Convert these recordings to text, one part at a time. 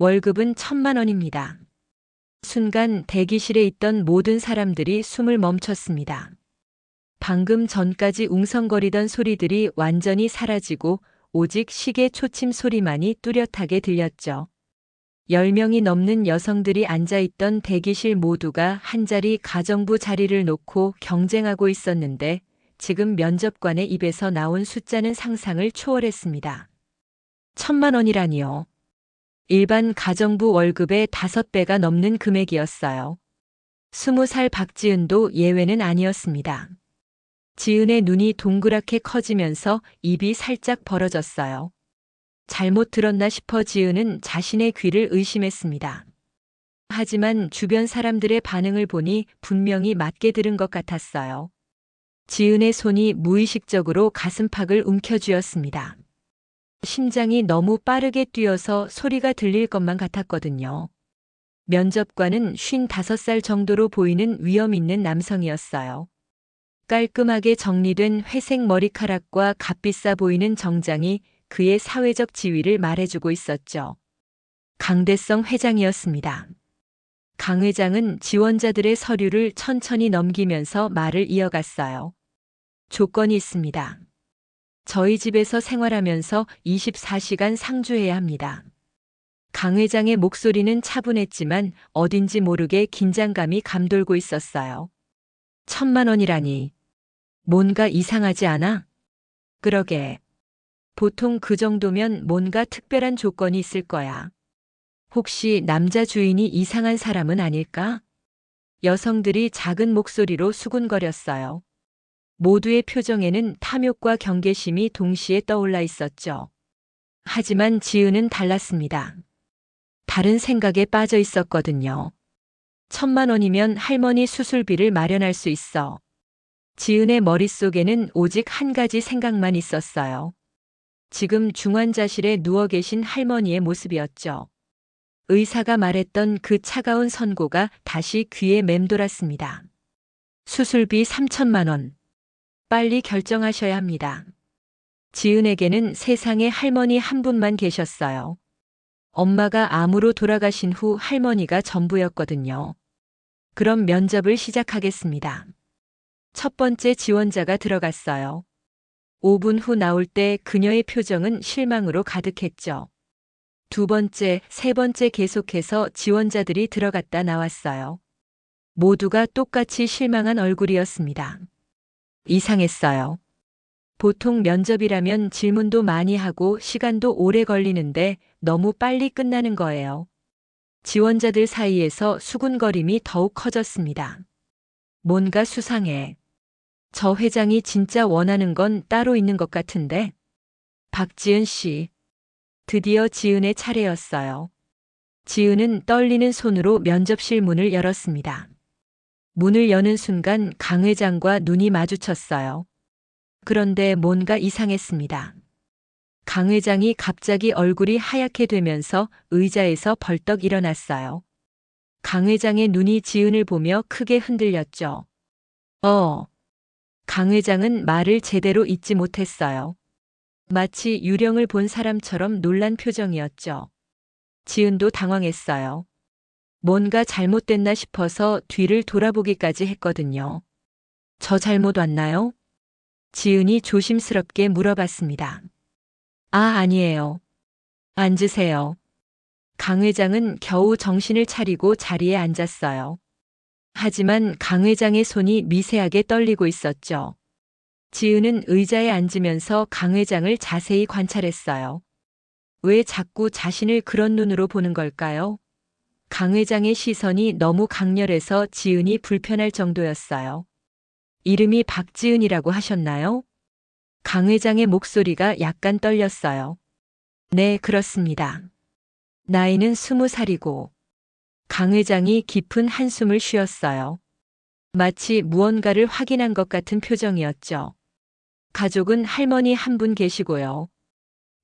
월급은 1,000만 원입니다. 순간 대기실에 있던 모든 사람들이 숨을 멈췄습니다. 방금 전까지 웅성거리던 소리들이 완전히 사라지고 오직 시계 초침 소리만이 뚜렷하게 들렸죠. 10명이 넘는 여성들이 앉아있던 대기실 모두가 한자리 가정부 자리를 놓고 경쟁하고 있었는데 지금 면접관의 입에서 나온 숫자는 상상을 초월했습니다. 1,000만 원이라니요. 일반 가정부 월급의 5배가 넘는 금액이었어요. 20살 박지은도 예외는 아니었습니다. 지은의 눈이 동그랗게 커지면서 입이 살짝 벌어졌어요. 잘못 들었나 싶어 지은은 자신의 귀를 의심했습니다. 하지만 주변 사람들의 반응을 보니 분명히 맞게 들은 것 같았어요. 지은의 손이 무의식적으로 가슴팍을 움켜쥐었습니다. 심장이 너무 빠르게 뛰어서 소리가 들릴 것만 같았거든요. 면접관은 55살 정도로 보이는 위험 있는 남성이었어요. 깔끔하게 정리된 회색 머리카락과 값비싸 보이는 정장이 그의 사회적 지위를 말해주고 있었죠. 강대성 회장이었습니다. 강 회장은 지원자들의 서류를 천천히 넘기면서 말을 이어갔어요. 조건이 있습니다. 저희 집에서 생활하면서 24시간 상주해야 합니다. 강 회장의 목소리는 차분했지만 어딘지 모르게 긴장감이 감돌고 있었어요. 1,000만 원이라니. 뭔가 이상하지 않아? 그러게. 보통 그 정도면 뭔가 특별한 조건이 있을 거야. 혹시 남자 주인이 이상한 사람은 아닐까? 여성들이 작은 목소리로 수군거렸어요. 모두의 표정에는 탐욕과 경계심이 동시에 떠올라 있었죠. 하지만 지은은 달랐습니다. 다른 생각에 빠져 있었거든요. 1,000만 원이면 할머니 수술비를 마련할 수 있어. 지은의 머릿속에는 오직 한 가지 생각만 있었어요. 지금 중환자실에 누워 계신 할머니의 모습이었죠. 의사가 말했던 그 차가운 선고가 다시 귀에 맴돌았습니다. 수술비 3,000만 원. 빨리 결정하셔야 합니다. 지은에게는 세상에 할머니 한 분만 계셨어요. 엄마가 암으로 돌아가신 후 할머니가 전부였거든요. 그럼 면접을 시작하겠습니다. 첫 번째 지원자가 들어갔어요. 5분 후 나올 때 그녀의 표정은 실망으로 가득했죠. 두 번째, 세 번째 계속해서 지원자들이 들어갔다 나왔어요. 모두가 똑같이 실망한 얼굴이었습니다. 이상했어요. 보통 면접이라면 질문도 많이 하고 시간도 오래 걸리는데 너무 빨리 끝나는 거예요. 지원자들 사이에서 수군거림이 더욱 커졌습니다. 뭔가 수상해. 저 회장이 진짜 원하는 건 따로 있는 것 같은데. 박지은 씨. 드디어 지은의 차례였어요. 지은은 떨리는 손으로 면접실 문을 열었습니다. 문을 여는 순간 강 회장과 눈이 마주쳤어요. 그런데 뭔가 이상했습니다. 강 회장이 갑자기 얼굴이 하얗게 되면서 의자에서 벌떡 일어났어요. 강 회장의 눈이 지은을 보며 크게 흔들렸죠. 강 회장은 말을 제대로 잇지 못했어요. 마치 유령을 본 사람처럼 놀란 표정이었죠. 지은도 당황했어요. 뭔가 잘못됐나 싶어서 뒤를 돌아보기까지 했거든요. 저 잘못 왔나요? 지은이 조심스럽게 물어봤습니다. 아니에요. 앉으세요. 강 회장은 겨우 정신을 차리고 자리에 앉았어요. 하지만 강 회장의 손이 미세하게 떨리고 있었죠. 지은은 의자에 앉으면서 강 회장을 자세히 관찰했어요. 왜 자꾸 자신을 그런 눈으로 보는 걸까요? 강 회장의 시선이 너무 강렬해서 지은이 불편할 정도였어요. 이름이 박지은이라고 하셨나요? 강 회장의 목소리가 약간 떨렸어요. 네, 그렇습니다. 나이는 20살이고. 강 회장이 깊은 한숨을 쉬었어요. 마치 무언가를 확인한 것 같은 표정이었죠. 가족은 할머니 한 분 계시고요.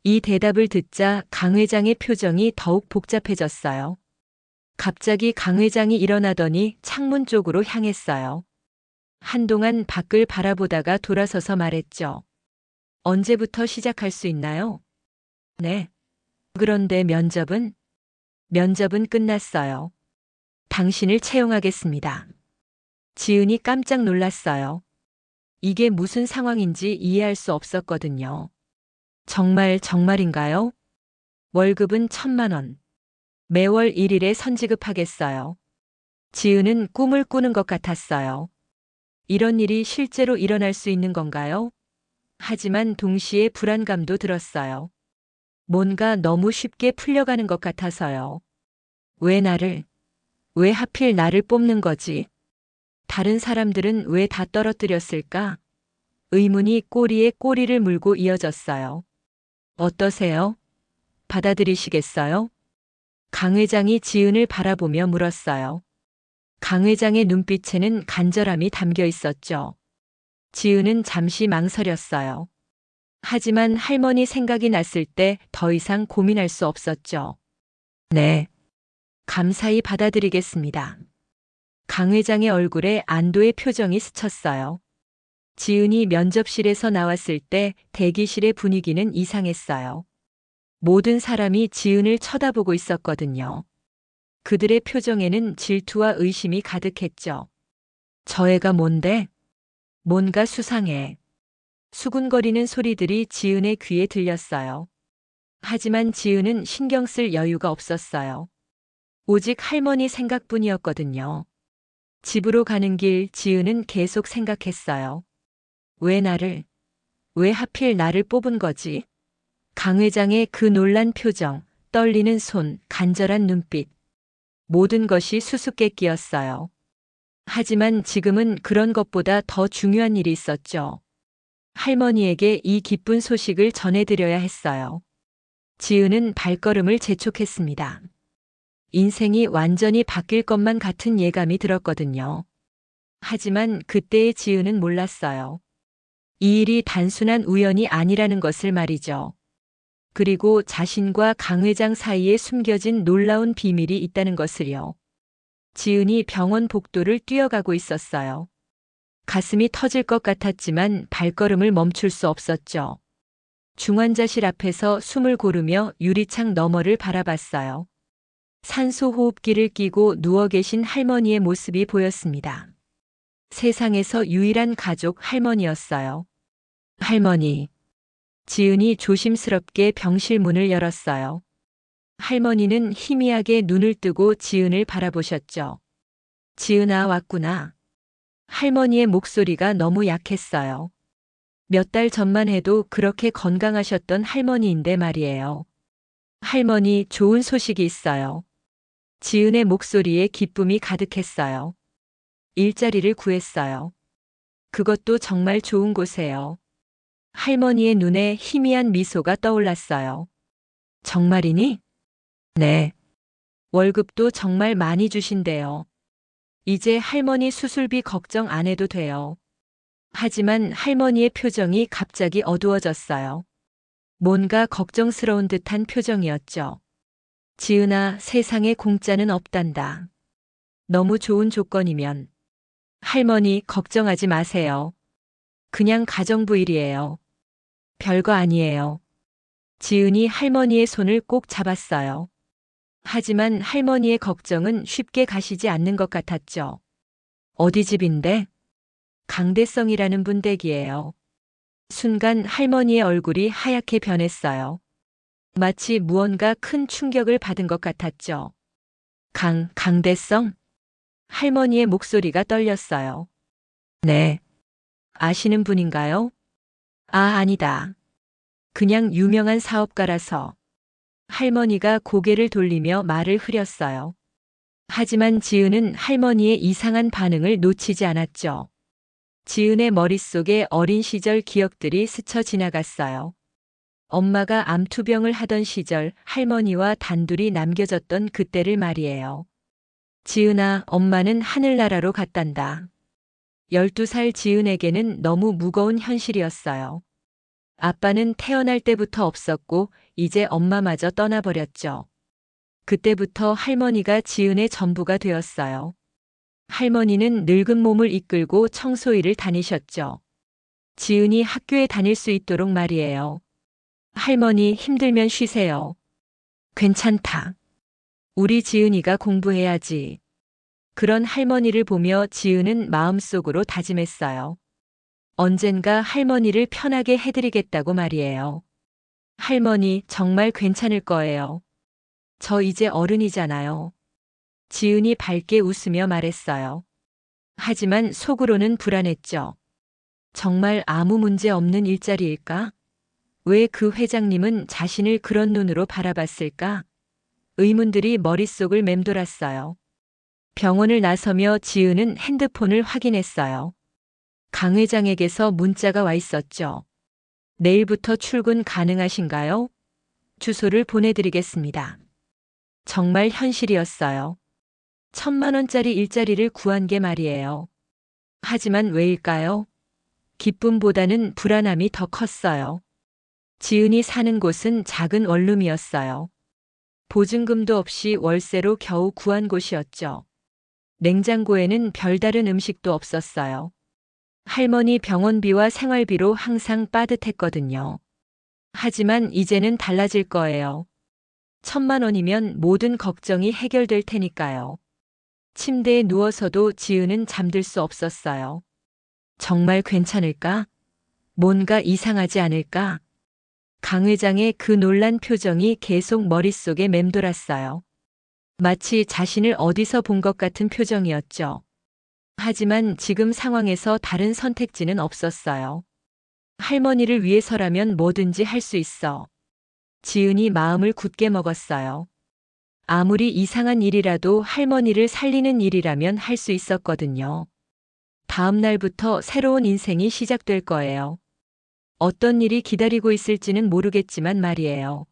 이 대답을 듣자 강 회장의 표정이 더욱 복잡해졌어요. 갑자기 강 회장이 일어나더니 창문 쪽으로 향했어요. 한동안 밖을 바라보다가 돌아서서 말했죠. 언제부터 시작할 수 있나요? 네. 그런데 면접은? 면접은 끝났어요. 당신을 채용하겠습니다. 지은이 깜짝 놀랐어요. 이게 무슨 상황인지 이해할 수 없었거든요. 정말인가요? 월급은 1,000만 원. 매월 1일에 선지급하겠어요. 지은은 꿈을 꾸는 것 같았어요. 이런 일이 실제로 일어날 수 있는 건가요? 하지만 동시에 불안감도 들었어요. 뭔가 너무 쉽게 풀려가는 것 같아서요. 왜 하필 나를 뽑는 거지? 다른 사람들은 왜 다 떨어뜨렸을까? 의문이 꼬리에 꼬리를 물고 이어졌어요. 어떠세요? 받아들이시겠어요? 강 회장이 지은을 바라보며 물었어요. 강 회장의 눈빛에는 간절함이 담겨 있었죠. 지은은 잠시 망설였어요. 하지만 할머니 생각이 났을 때 더 이상 고민할 수 없었죠. 네. 감사히 받아들이겠습니다. 강 회장의 얼굴에 안도의 표정이 스쳤어요. 지은이 면접실에서 나왔을 때 대기실의 분위기는 이상했어요. 모든 사람이 지은을 쳐다보고 있었거든요. 그들의 표정에는 질투와 의심이 가득했죠. 저 애가 뭔데? 뭔가 수상해. 수군거리는 소리들이 지은의 귀에 들렸어요. 하지만 지은은 신경 쓸 여유가 없었어요. 오직 할머니 생각뿐이었거든요. 집으로 가는 길 지은은 계속 생각했어요. 왜 하필 나를 뽑은 거지? 강 회장의 그 놀란 표정, 떨리는 손, 간절한 눈빛. 모든 것이 수수께끼였어요. 하지만 지금은 그런 것보다 더 중요한 일이 있었죠. 할머니에게 이 기쁜 소식을 전해드려야 했어요. 지은은 발걸음을 재촉했습니다. 인생이 완전히 바뀔 것만 같은 예감이 들었거든요. 하지만 그때의 지은은 몰랐어요. 이 일이 단순한 우연이 아니라는 것을 말이죠. 그리고 자신과 강 회장 사이에 숨겨진 놀라운 비밀이 있다는 것을요. 지은이 병원 복도를 뛰어가고 있었어요. 가슴이 터질 것 같았지만 발걸음을 멈출 수 없었죠. 중환자실 앞에서 숨을 고르며 유리창 너머를 바라봤어요. 산소 호흡기를 끼고 누워 계신 할머니의 모습이 보였습니다. 세상에서 유일한 가족 할머니였어요. 할머니. 지은이 조심스럽게 병실 문을 열었어요. 할머니는 희미하게 눈을 뜨고 지은을 바라보셨죠. 지은아, 왔구나. 할머니의 목소리가 너무 약했어요. 몇 달 전만 해도 그렇게 건강하셨던 할머니인데 말이에요. 할머니, 좋은 소식이 있어요. 지은의 목소리에 기쁨이 가득했어요. 일자리를 구했어요. 그것도 정말 좋은 곳에요. 할머니의 눈에 희미한 미소가 떠올랐어요. 정말이니? 네. 월급도 정말 많이 주신대요. 이제 할머니 수술비 걱정 안 해도 돼요. 하지만 할머니의 표정이 갑자기 어두워졌어요. 뭔가 걱정스러운 듯한 표정이었죠. 지은아, 세상에 공짜는 없단다. 너무 좋은 조건이면. 할머니, 걱정하지 마세요. 그냥 가정부 일이에요. 별거 아니에요. 지은이 할머니의 손을 꼭 잡았어요. 하지만 할머니의 걱정은 쉽게 가시지 않는 것 같았죠. 어디 집인데? 강대성이라는 분 댁이에요. 순간 할머니의 얼굴이 하얗게 변했어요. 마치 무언가 큰 충격을 받은 것 같았죠. 강대성? 할머니의 목소리가 떨렸어요. 네. 아시는 분인가요? 아, 아니다. 그냥 유명한 사업가라서. 할머니가 고개를 돌리며 말을 흐렸어요. 하지만 지은은 할머니의 이상한 반응을 놓치지 않았죠. 지은의 머릿속에 어린 시절 기억들이 스쳐 지나갔어요. 엄마가 암투병을 하던 시절 할머니와 단둘이 남겨졌던 그때를 말이에요. 지은아, 엄마는 하늘나라로 갔단다. 12살 지은에게는 너무 무거운 현실이었어요. 아빠는 태어날 때부터 없었고 이제 엄마마저 떠나버렸죠. 그때부터 할머니가 지은의 전부가 되었어요. 할머니는 늙은 몸을 이끌고 청소일을 다니셨죠. 지은이 학교에 다닐 수 있도록 말이에요. 할머니 힘들면 쉬세요. 괜찮다. 우리 지은이가 공부해야지. 그런 할머니를 보며 지은은 마음속으로 다짐했어요. 언젠가 할머니를 편하게 해드리겠다고 말이에요. 할머니, 정말 괜찮을 거예요. 저 이제 어른이잖아요. 지은이 밝게 웃으며 말했어요. 하지만 속으로는 불안했죠. 정말 아무 문제 없는 일자리일까? 왜 그 회장님은 자신을 그런 눈으로 바라봤을까? 의문들이 머릿속을 맴돌았어요. 병원을 나서며 지은은 핸드폰을 확인했어요. 강 회장에게서 문자가 와 있었죠. 내일부터 출근 가능하신가요? 주소를 보내드리겠습니다. 정말 현실이었어요. 1,000만 원짜리 일자리를 구한 게 말이에요. 하지만 왜일까요? 기쁨보다는 불안함이 더 컸어요. 지은이 사는 곳은 작은 원룸이었어요. 보증금도 없이 월세로 겨우 구한 곳이었죠. 냉장고에는 별다른 음식도 없었어요. 할머니 병원비와 생활비로 항상 빠듯했거든요. 하지만 이제는 달라질 거예요. 1,000만 원이면 모든 걱정이 해결될 테니까요. 침대에 누워서도 지은은 잠들 수 없었어요. 정말 괜찮을까? 뭔가 이상하지 않을까? 강 회장의 그 놀란 표정이 계속 머릿속에 맴돌았어요. 마치 자신을 어디서 본 것 같은 표정이었죠. 하지만 지금 상황에서 다른 선택지는 없었어요. 할머니를 위해서라면 뭐든지 할 수 있어. 지은이 마음을 굳게 먹었어요. 아무리 이상한 일이라도 할머니를 살리는 일이라면 할 수 있었거든요. 다음 날부터 새로운 인생이 시작될 거예요. 어떤 일이 기다리고 있을지는 모르겠지만 말이에요.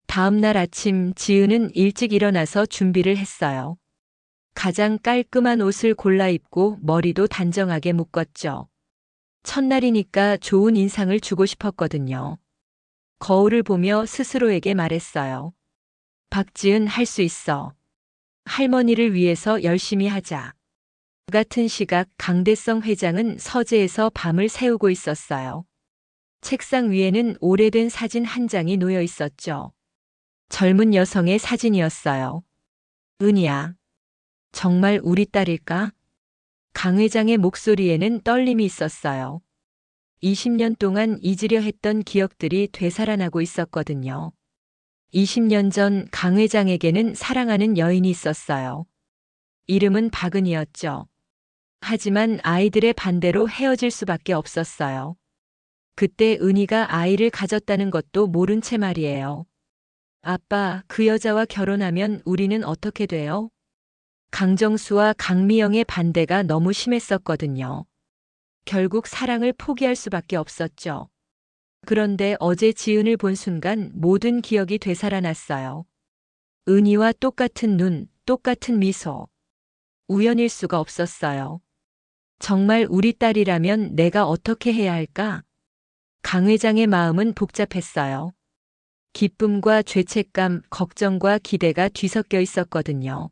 다음 날 아침 지은은 일찍 일어나서 준비를 했어요. 가장 깔끔한 옷을 골라 입고 머리도 단정하게 묶었죠. 첫날이니까 좋은 인상을 주고 싶었거든요. 거울을 보며 스스로에게 말했어요. 박지은, 할 수 있어. 할머니를 위해서 열심히 하자. 같은 시각 강대성 회장은 서재에서 밤을 새우고 있었어요. 책상 위에는 오래된 사진 한 장이 놓여 있었죠. 젊은 여성의 사진이었어요. 은희야, 정말 우리 딸일까? 강 회장의 목소리에는 떨림이 있었어요. 20년 동안 잊으려 했던 기억들이 되살아나고 있었거든요. 20년 전 강 회장에게는 사랑하는 여인이 있었어요. 이름은 박은이었죠. 하지만 아이들의 반대로 헤어질 수밖에 없었어요. 그때 은희가 아이를 가졌다는 것도 모른 채 말이에요. 아빠, 그 여자와 결혼하면 우리는 어떻게 돼요? 강정수와 강미영의 반대가 너무 심했었거든요. 결국 사랑을 포기할 수밖에 없었죠. 그런데 어제 지은을 본 순간 모든 기억이 되살아났어요. 은희와 똑같은 눈, 똑같은 미소. 우연일 수가 없었어요. 정말 우리 딸이라면 내가 어떻게 해야 할까? 강 회장의 마음은 복잡했어요. 기쁨과 죄책감, 걱정과 기대가 뒤섞여 있었거든요.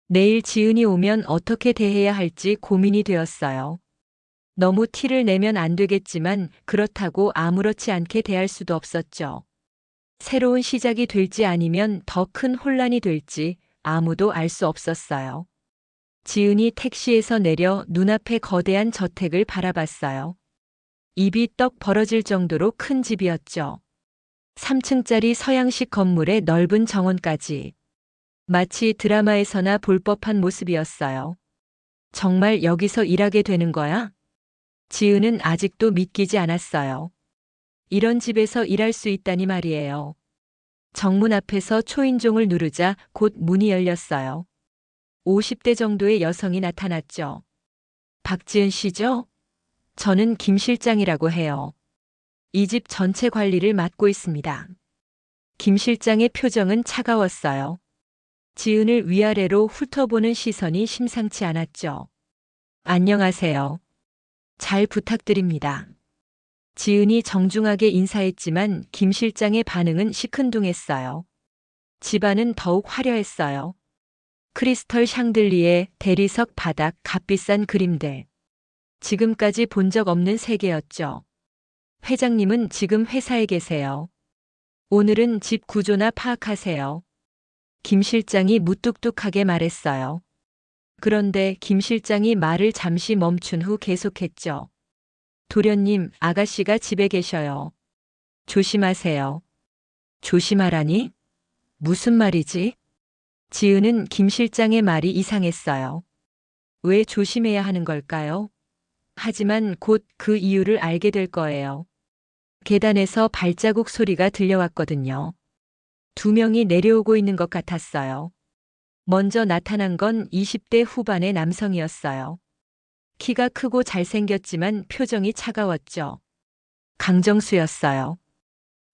내일 지은이 오면 어떻게 대해야 할지 고민이 되었어요. 너무 티를 내면 안 되겠지만 그렇다고 아무렇지 않게 대할 수도 없었죠. 새로운 시작이 될지 아니면 더 큰 혼란이 될지 아무도 알 수 없었어요. 지은이 택시에서 내려 눈앞의 거대한 저택을 바라봤어요. 입이 떡 벌어질 정도로 큰 집이었죠. 3층짜리 서양식 건물에 넓은 정원까지. 마치 드라마에서나 볼 법한 모습이었어요. 정말 여기서 일하게 되는 거야? 지은은 아직도 믿기지 않았어요. 이런 집에서 일할 수 있다니 말이에요. 정문 앞에서 초인종을 누르자 곧 문이 열렸어요. 50대 정도의 여성이 나타났죠. 박지은 씨죠? 저는 김 실장이라고 해요. 이 집 전체 관리를 맡고 있습니다. 김 실장의 표정은 차가웠어요. 지은을 위아래로 훑어보는 시선이 심상치 않았죠. 안녕하세요. 잘 부탁드립니다. 지은이 정중하게 인사했지만 김 실장의 반응은 시큰둥했어요. 집안은 더욱 화려했어요. 크리스털 샹들리에 대리석 바닥 값비싼 그림들. 지금까지 본 적 없는 세계였죠. 회장님은 지금 회사에 계세요. 오늘은 집 구조나 파악하세요. 김 실장이 무뚝뚝하게 말했어요. 그런데 김 실장이 말을 잠시 멈춘 후 계속했죠. 도련님, 아가씨가 집에 계셔요. 조심하세요. 조심하라니? 무슨 말이지? 지은은 김 실장의 말이 이상했어요. 왜 조심해야 하는 걸까요? 하지만 곧 그 이유를 알게 될 거예요. 계단에서 발자국 소리가 들려왔거든요. 두 명이 내려오고 있는 것 같았어요. 먼저 나타난 건 20대 후반의 남성이었어요. 키가 크고 잘생겼지만 표정이 차가웠죠. 강정수였어요.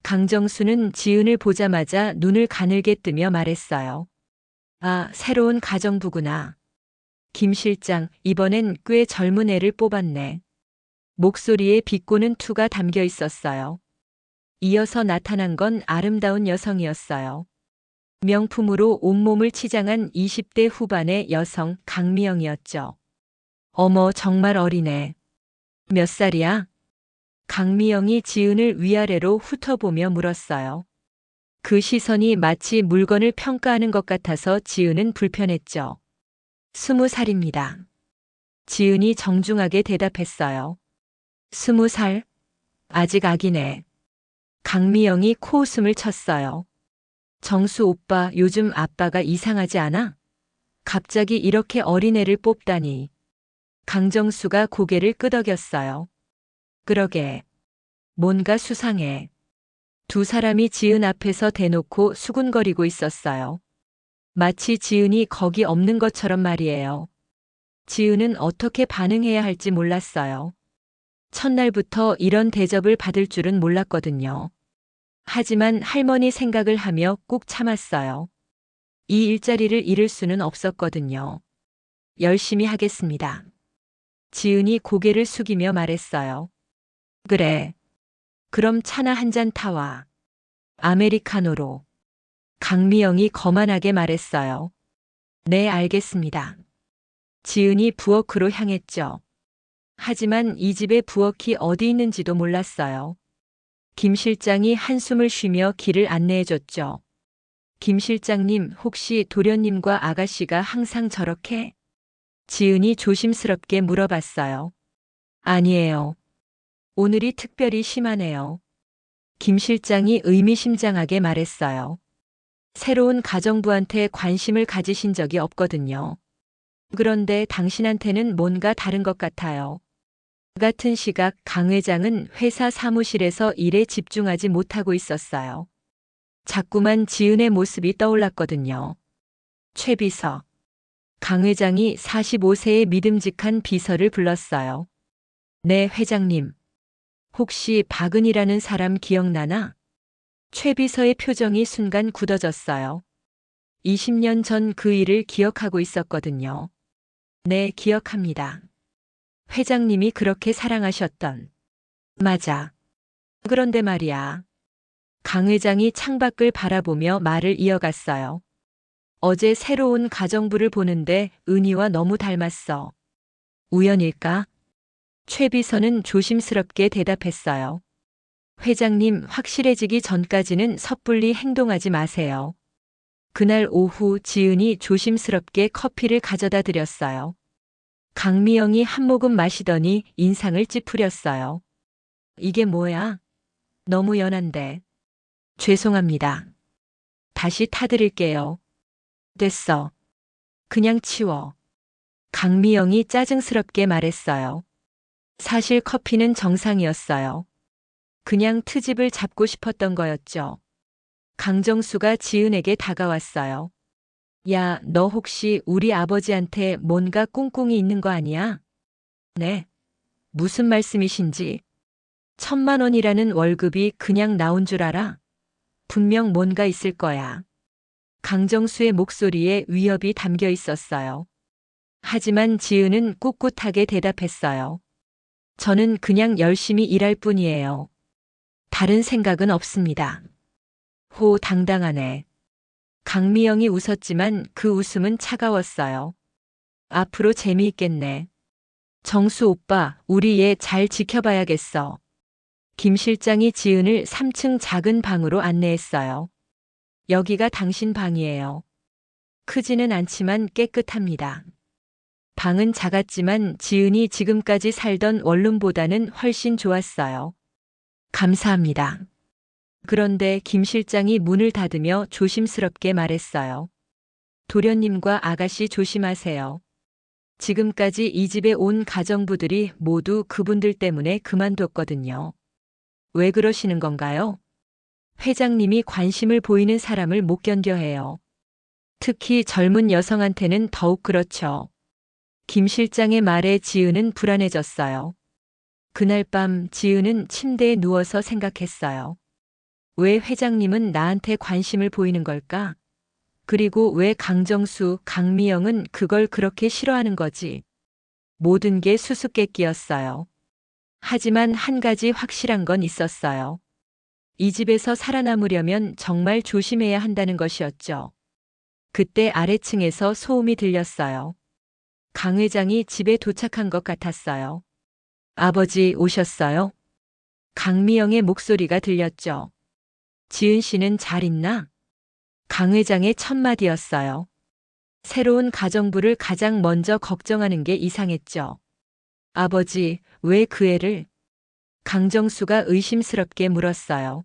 강정수는 지은을 보자마자 눈을 가늘게 뜨며 말했어요. 아, 새로운 가정부구나. 김 실장, 이번엔 꽤 젊은 애를 뽑았네. 목소리에 비꼬는 투가 담겨 있었어요. 이어서 나타난 건 아름다운 여성이었어요. 명품으로 온몸을 치장한 20대 후반의 여성 강미영이었죠. 어머, 정말 어리네. 몇 살이야? 강미영이 지은을 위아래로 훑어보며 물었어요. 그 시선이 마치 물건을 평가하는 것 같아서 지은은 불편했죠. 20살입니다. 지은이 정중하게 대답했어요. 20살? 아직 아기네. 강미영이 코웃음을 쳤어요. 정수 오빠, 요즘 아빠가 이상하지 않아? 갑자기 이렇게 어린애를 뽑다니. 강정수가 고개를 끄덕였어요. 그러게. 뭔가 수상해. 두 사람이 지은 앞에서 대놓고 수군거리고 있었어요. 마치 지은이 거기 없는 것처럼 말이에요. 지은은 어떻게 반응해야 할지 몰랐어요. 첫날부터 이런 대접을 받을 줄은 몰랐거든요. 하지만 할머니 생각을 하며 꾹 참았어요. 이 일자리를 잃을 수는 없었거든요. 열심히 하겠습니다. 지은이 고개를 숙이며 말했어요. 그래. 그럼 차나 한 잔 타와. 아메리카노로. 강미영이 거만하게 말했어요. 네, 알겠습니다. 지은이 부엌으로 향했죠. 하지만 이 집에 부엌이 어디 있는지도 몰랐어요. 김 실장이 한숨을 쉬며 길을 안내해줬죠. 김 실장님, 혹시 도련님과 아가씨가 항상 저렇게? 지은이 조심스럽게 물어봤어요. 아니에요. 오늘이 특별히 심하네요. 김 실장이 의미심장하게 말했어요. 새로운 가정부한테 관심을 가지신 적이 없거든요. 그런데 당신한테는 뭔가 다른 것 같아요. 같은 시각 강 회장은 회사 사무실에서 일에 집중하지 못하고 있었어요. 자꾸만 지은의 모습이 떠올랐거든요. 최 비서. 강 회장이 45세의 믿음직한 비서를 불렀어요. 네, 회장님. 혹시 박은이라는 사람 기억나나? 최 비서의 표정이 순간 굳어졌어요. 20년 전 그 일을 기억하고 있었거든요. 네, 기억합니다. 회장님이 그렇게 사랑하셨던. 맞아. 그런데 말이야. 강 회장이 창밖을 바라보며 말을 이어갔어요. 어제 새로운 가정부를 보는데 은희와 너무 닮았어. 우연일까? 최 비서는 조심스럽게 대답했어요. 회장님, 확실해지기 전까지는 섣불리 행동하지 마세요. 그날 오후 지은이 조심스럽게 커피를 가져다 드렸어요. 강미영이 한 모금 마시더니 인상을 찌푸렸어요. 이게 뭐야? 너무 연한데. 죄송합니다. 다시 타드릴게요. 됐어. 그냥 치워. 강미영이 짜증스럽게 말했어요. 사실 커피는 정상이었어요. 그냥 트집을 잡고 싶었던 거였죠. 강정수가 지은에게 다가왔어요. 야, 너 혹시 우리 아버지한테 뭔가 꿍꿍이 있는 거 아니야? 네. 무슨 말씀이신지. 1,000만 원이라는 월급이 그냥 나온 줄 알아? 분명 뭔가 있을 거야. 강정수의 목소리에 위협이 담겨 있었어요. 하지만 지은은 꿋꿋하게 대답했어요. 저는 그냥 열심히 일할 뿐이에요. 다른 생각은 없습니다. 호 당당하네. 강미영이 웃었지만 그 웃음은 차가웠어요. 앞으로 재미있겠네. 정수 오빠, 우리 얘 잘 지켜봐야겠어. 김 실장이 지은을 3층 작은 방으로 안내했어요. 여기가 당신 방이에요. 크지는 않지만 깨끗합니다. 방은 작았지만 지은이 지금까지 살던 원룸보다는 훨씬 좋았어요. 감사합니다. 그런데 김 실장이 문을 닫으며 조심스럽게 말했어요. 도련님과 아가씨 조심하세요. 지금까지 이 집에 온 가정부들이 모두 그분들 때문에 그만뒀거든요. 왜 그러시는 건가요? 회장님이 관심을 보이는 사람을 못 견뎌 해요. 특히 젊은 여성한테는 더욱 그렇죠. 김 실장의 말에 지은은 불안해졌어요. 그날 밤 지은은 침대에 누워서 생각했어요. 왜 회장님은 나한테 관심을 보이는 걸까? 그리고 왜 강정수, 강미영은 그걸 그렇게 싫어하는 거지? 모든 게 수수께끼였어요. 하지만 한 가지 확실한 건 있었어요. 이 집에서 살아남으려면 정말 조심해야 한다는 것이었죠. 그때 아래층에서 소음이 들렸어요. 강 회장이 집에 도착한 것 같았어요. 아버지 오셨어요? 강미영의 목소리가 들렸죠. 지은 씨는 잘 있나? 강 회장의 첫 마디였어요. 새로운 가정부를 가장 먼저 걱정하는 게 이상했죠. 아버지, 왜 그 애를? 강정수가 의심스럽게 물었어요.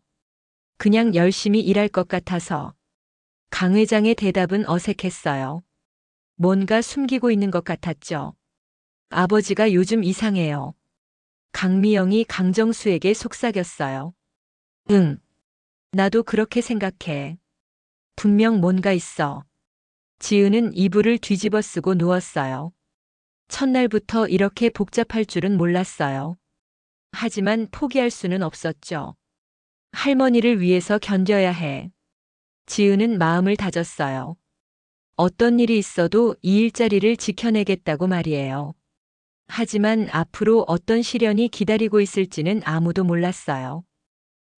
그냥 열심히 일할 것 같아서. 강 회장의 대답은 어색했어요. 뭔가 숨기고 있는 것 같았죠. 아버지가 요즘 이상해요. 강미영이 강정수에게 속삭였어요. 응, 나도 그렇게 생각해. 분명 뭔가 있어. 지은은 이불을 뒤집어 쓰고 누웠어요. 첫날부터 이렇게 복잡할 줄은 몰랐어요. 하지만 포기할 수는 없었죠. 할머니를 위해서 견뎌야 해. 지은은 마음을 다졌어요. 어떤 일이 있어도 이 일자리를 지켜내겠다고 말이에요. 하지만 앞으로 어떤 시련이 기다리고 있을지는 아무도 몰랐어요.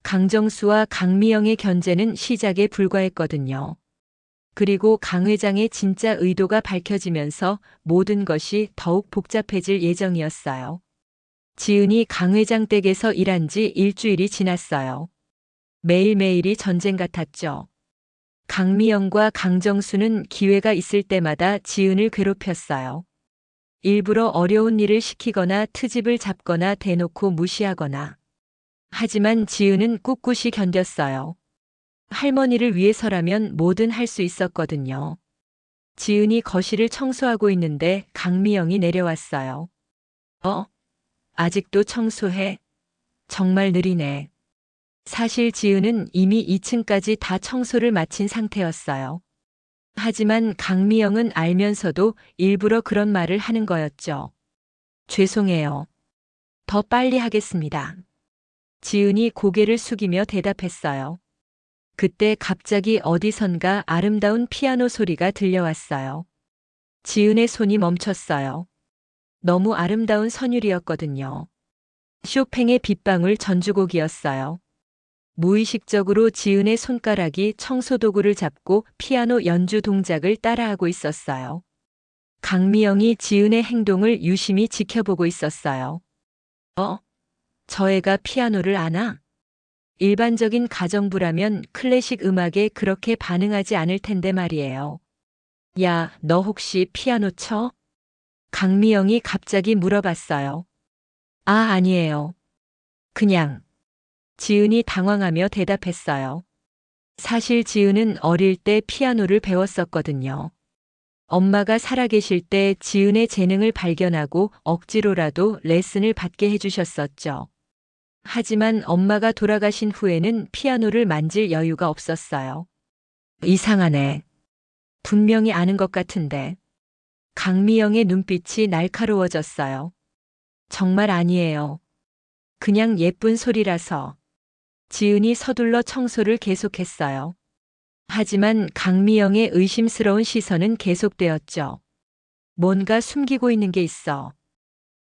강정수와 강미영의 견제는 시작에 불과했거든요. 그리고 강 회장의 진짜 의도가 밝혀지면서 모든 것이 더욱 복잡해질 예정이었어요. 지은이 강 회장 댁에서 일한 지 일주일이 지났어요. 매일매일이 전쟁 같았죠. 강미영과 강정수는 기회가 있을 때마다 지은을 괴롭혔어요. 일부러 어려운 일을 시키거나 트집을 잡거나 대놓고 무시하거나. 하지만 지은은 꿋꿋이 견뎠어요. 할머니를 위해서라면 뭐든 할 수 있었거든요. 지은이 거실을 청소하고 있는데 강미영이 내려왔어요. 아직도 청소해? 정말 느리네. 사실 지은은 이미 2층까지 다 청소를 마친 상태였어요. 하지만 강미영은 알면서도 일부러 그런 말을 하는 거였죠. 죄송해요. 더 빨리 하겠습니다. 지은이 고개를 숙이며 대답했어요. 그때 갑자기 어디선가 아름다운 피아노 소리가 들려왔어요. 지은의 손이 멈췄어요. 너무 아름다운 선율이었거든요. 쇼팽의 빗방울 전주곡이었어요. 무의식적으로 지은의 손가락이 청소도구를 잡고 피아노 연주 동작을 따라하고 있었어요. 강미영이 지은의 행동을 유심히 지켜보고 있었어요. 저 애가 피아노를 아나? 일반적인 가정부라면 클래식 음악에 그렇게 반응하지 않을 텐데 말이에요. 야, 너 혹시 피아노 쳐? 강미영이 갑자기 물어봤어요. 아니에요. 그냥. 지은이 당황하며 대답했어요. 사실 지은은 어릴 때 피아노를 배웠었거든요. 엄마가 살아계실 때 지은의 재능을 발견하고 억지로라도 레슨을 받게 해주셨었죠. 하지만 엄마가 돌아가신 후에는 피아노를 만질 여유가 없었어요. 이상하네. 분명히 아는 것 같은데. 강미영의 눈빛이 날카로워졌어요. 정말 아니에요. 그냥 예쁜 소리라서. 지은이 서둘러 청소를 계속했어요. 하지만 강미영의 의심스러운 시선은 계속되었죠. 뭔가 숨기고 있는 게 있어.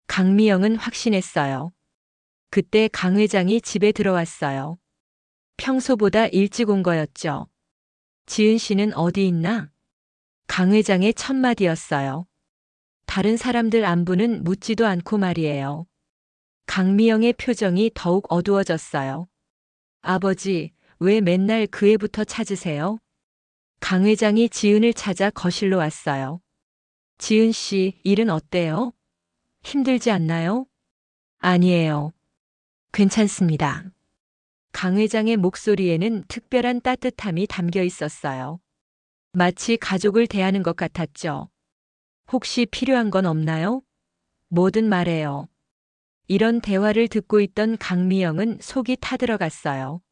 강미영은 확신했어요. 그때 강 회장이 집에 들어왔어요. 평소보다 일찍 온 거였죠. 지은 씨는 어디 있나? 강 회장의 첫 마디였어요. 다른 사람들 안부는 묻지도 않고 말이에요. 강미영의 표정이 더욱 어두워졌어요. 아버지, 왜 맨날 그 애부터 찾으세요? 강 회장이 지은을 찾아 거실로 왔어요. 지은 씨, 일은 어때요? 힘들지 않나요? 아니에요. 괜찮습니다. 강 회장의 목소리에는 특별한 따뜻함이 담겨 있었어요. 마치 가족을 대하는 것 같았죠. 혹시 필요한 건 없나요? 뭐든 말해요. 이런 대화를 듣고 있던 강미영은 속이 타들어갔어요.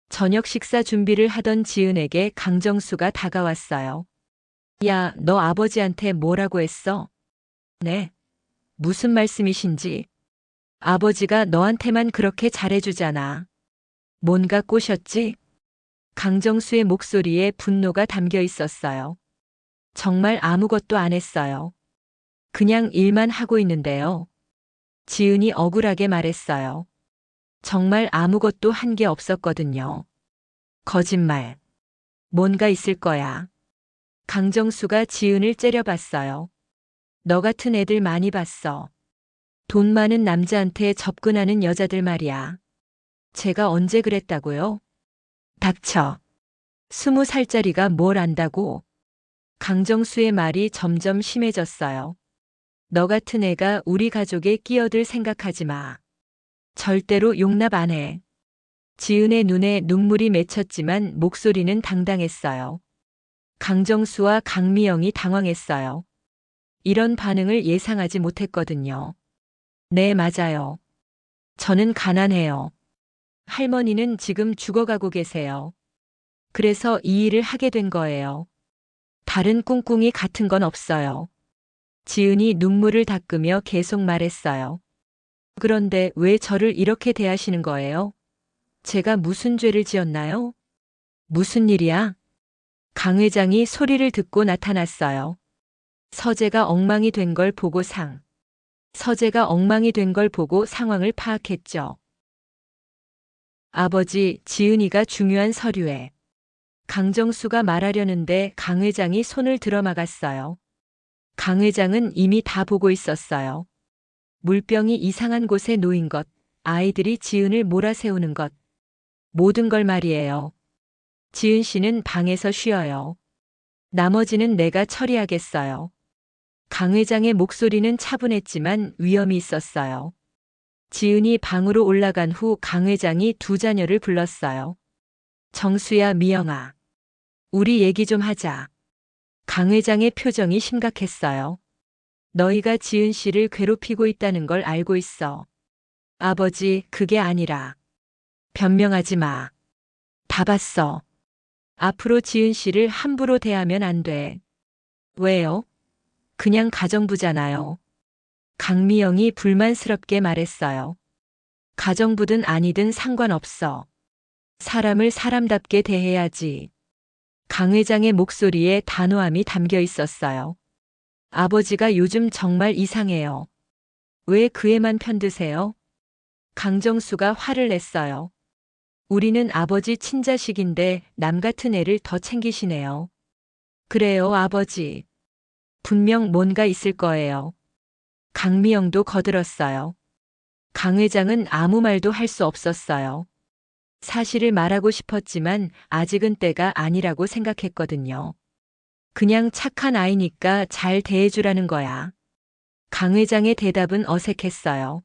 저녁 식사 준비를 하던 지은에게 강정수가 다가왔어요. 야, 너 아버지한테 뭐라고 했어? 네. 무슨 말씀이신지. 아버지가 너한테만 그렇게 잘해주잖아. 뭔가 꼬셨지? 강정수의 목소리에 분노가 담겨 있었어요. 정말 아무것도 안 했어요. 그냥 일만 하고 있는데요. 지은이 억울하게 말했어요. 정말 아무것도 한 게 없었거든요. 거짓말. 뭔가 있을 거야. 강정수가 지은을 째려봤어요. 너 같은 애들 많이 봤어. 돈 많은 남자한테 접근하는 여자들 말이야. 제가 언제 그랬다고요? 닥쳐. 20살짜리가 뭘 안다고. 강정수의 말이 점점 심해졌어요. 너 같은 애가 우리 가족에 끼어들 생각하지 마. 절대로 용납 안 해. 지은의 눈에 눈물이 맺혔지만 목소리는 당당했어요. 강정수와 강미영이 당황했어요. 이런 반응을 예상하지 못했거든요. 네, 맞아요. 저는 가난해요. 할머니는 지금 죽어가고 계세요. 그래서 이 일을 하게 된 거예요. 다른 꿍꿍이 같은 건 없어요. 지은이 눈물을 닦으며 계속 말했어요. 그런데 왜 저를 이렇게 대하시는 거예요? 제가 무슨 죄를 지었나요? 무슨 일이야? 강 회장이 소리를 듣고 나타났어요. 서재가 엉망이 된 걸 보고 서재가 엉망이 된 걸 보고 상황을 파악했죠. 아버지, 지은이가 중요한 서류에. 강정수가 말하려는데 강 회장이 손을 들어막았어요. 강 회장은 이미 다 보고 있었어요. 물병이 이상한 곳에 놓인 것, 아이들이 지은을 몰아세우는 것, 모든 걸 말이에요. 지은 씨는 방에서 쉬어요. 나머지는 내가 처리하겠어요. 강 회장의 목소리는 차분했지만 위험이 있었어요. 지은이 방으로 올라간 후 강 회장이 두 자녀를 불렀어요. 정수야, 미영아. 우리 얘기 좀 하자. 강 회장의 표정이 심각했어요. 너희가 지은 씨를 괴롭히고 있다는 걸 알고 있어. 아버지, 그게 아니라. 변명하지 마. 다 봤어. 앞으로 지은 씨를 함부로 대하면 안 돼. 왜요? 그냥 가정부잖아요. 강미영이 불만스럽게 말했어요. 가정부든 아니든 상관없어. 사람을 사람답게 대해야지. 강 회장의 목소리에 단호함이 담겨 있었어요. 아버지가 요즘 정말 이상해요. 왜 그 애만 편드세요? 강정수가 화를 냈어요. 우리는 아버지 친자식인데 남 같은 애를 더 챙기시네요. 그래요, 아버지. 분명 뭔가 있을 거예요. 강미영도 거들었어요. 강 회장은 아무 말도 할 수 없었어요. 사실을 말하고 싶었지만 아직은 때가 아니라고 생각했거든요. 그냥 착한 아이니까 잘 대해주라는 거야. 강 회장의 대답은 어색했어요.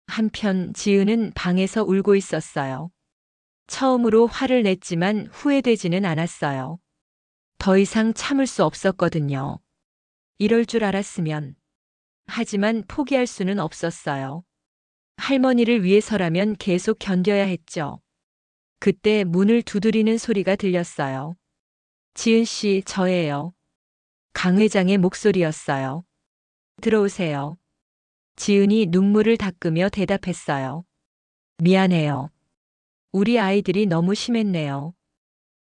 한편 지은은 방에서 울고 있었어요. 처음으로 화를 냈지만 후회되지는 않았어요. 더 이상 참을 수 없었거든요. 이럴 줄 알았으면. 하지만 포기할 수는 없었어요. 할머니를 위해서라면 계속 견뎌야 했죠. 그때 문을 두드리는 소리가 들렸어요. 지은 씨, 저예요. 강 회장의 목소리였어요. 들어오세요. 지은이 눈물을 닦으며 대답했어요. 미안해요. 우리 아이들이 너무 심했네요.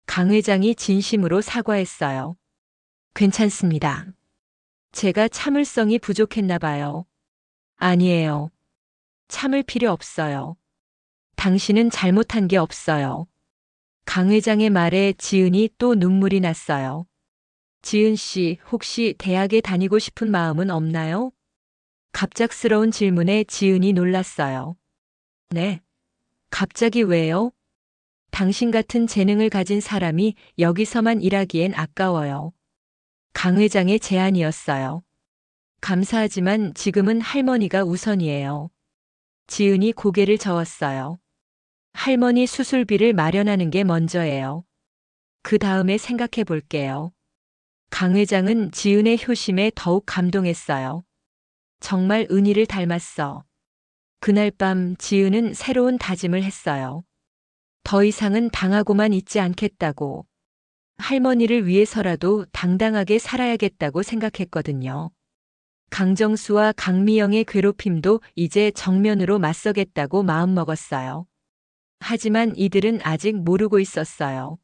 강 회장이 진심으로 사과했어요. 괜찮습니다. 제가 참을성이 부족했나 봐요. 아니에요. 참을 필요 없어요. 당신은 잘못한 게 없어요. 강 회장의 말에 지은이 또 눈물이 났어요. 지은 씨, 혹시 대학에 다니고 싶은 마음은 없나요? 갑작스러운 질문에 지은이 놀랐어요. 네. 갑자기 왜요? 당신 같은 재능을 가진 사람이 여기서만 일하기엔 아까워요. 강 회장의 제안이었어요. 감사하지만 지금은 할머니가 우선이에요. 지은이 고개를 저었어요. 할머니 수술비를 마련하는 게 먼저예요. 그 다음에 생각해 볼게요. 강 회장은 지은의 효심에 더욱 감동했어요. 정말 은희를 닮았어. 그날 밤 지은은 새로운 다짐을 했어요. 더 이상은 당하고만 있지 않겠다고. 할머니를 위해서라도 당당하게 살아야겠다고 생각했거든요. 강정수와 강미영의 괴롭힘도 이제 정면으로 맞서겠다고 마음먹었어요. 하지만 이들은 아직 모르고 있었어요.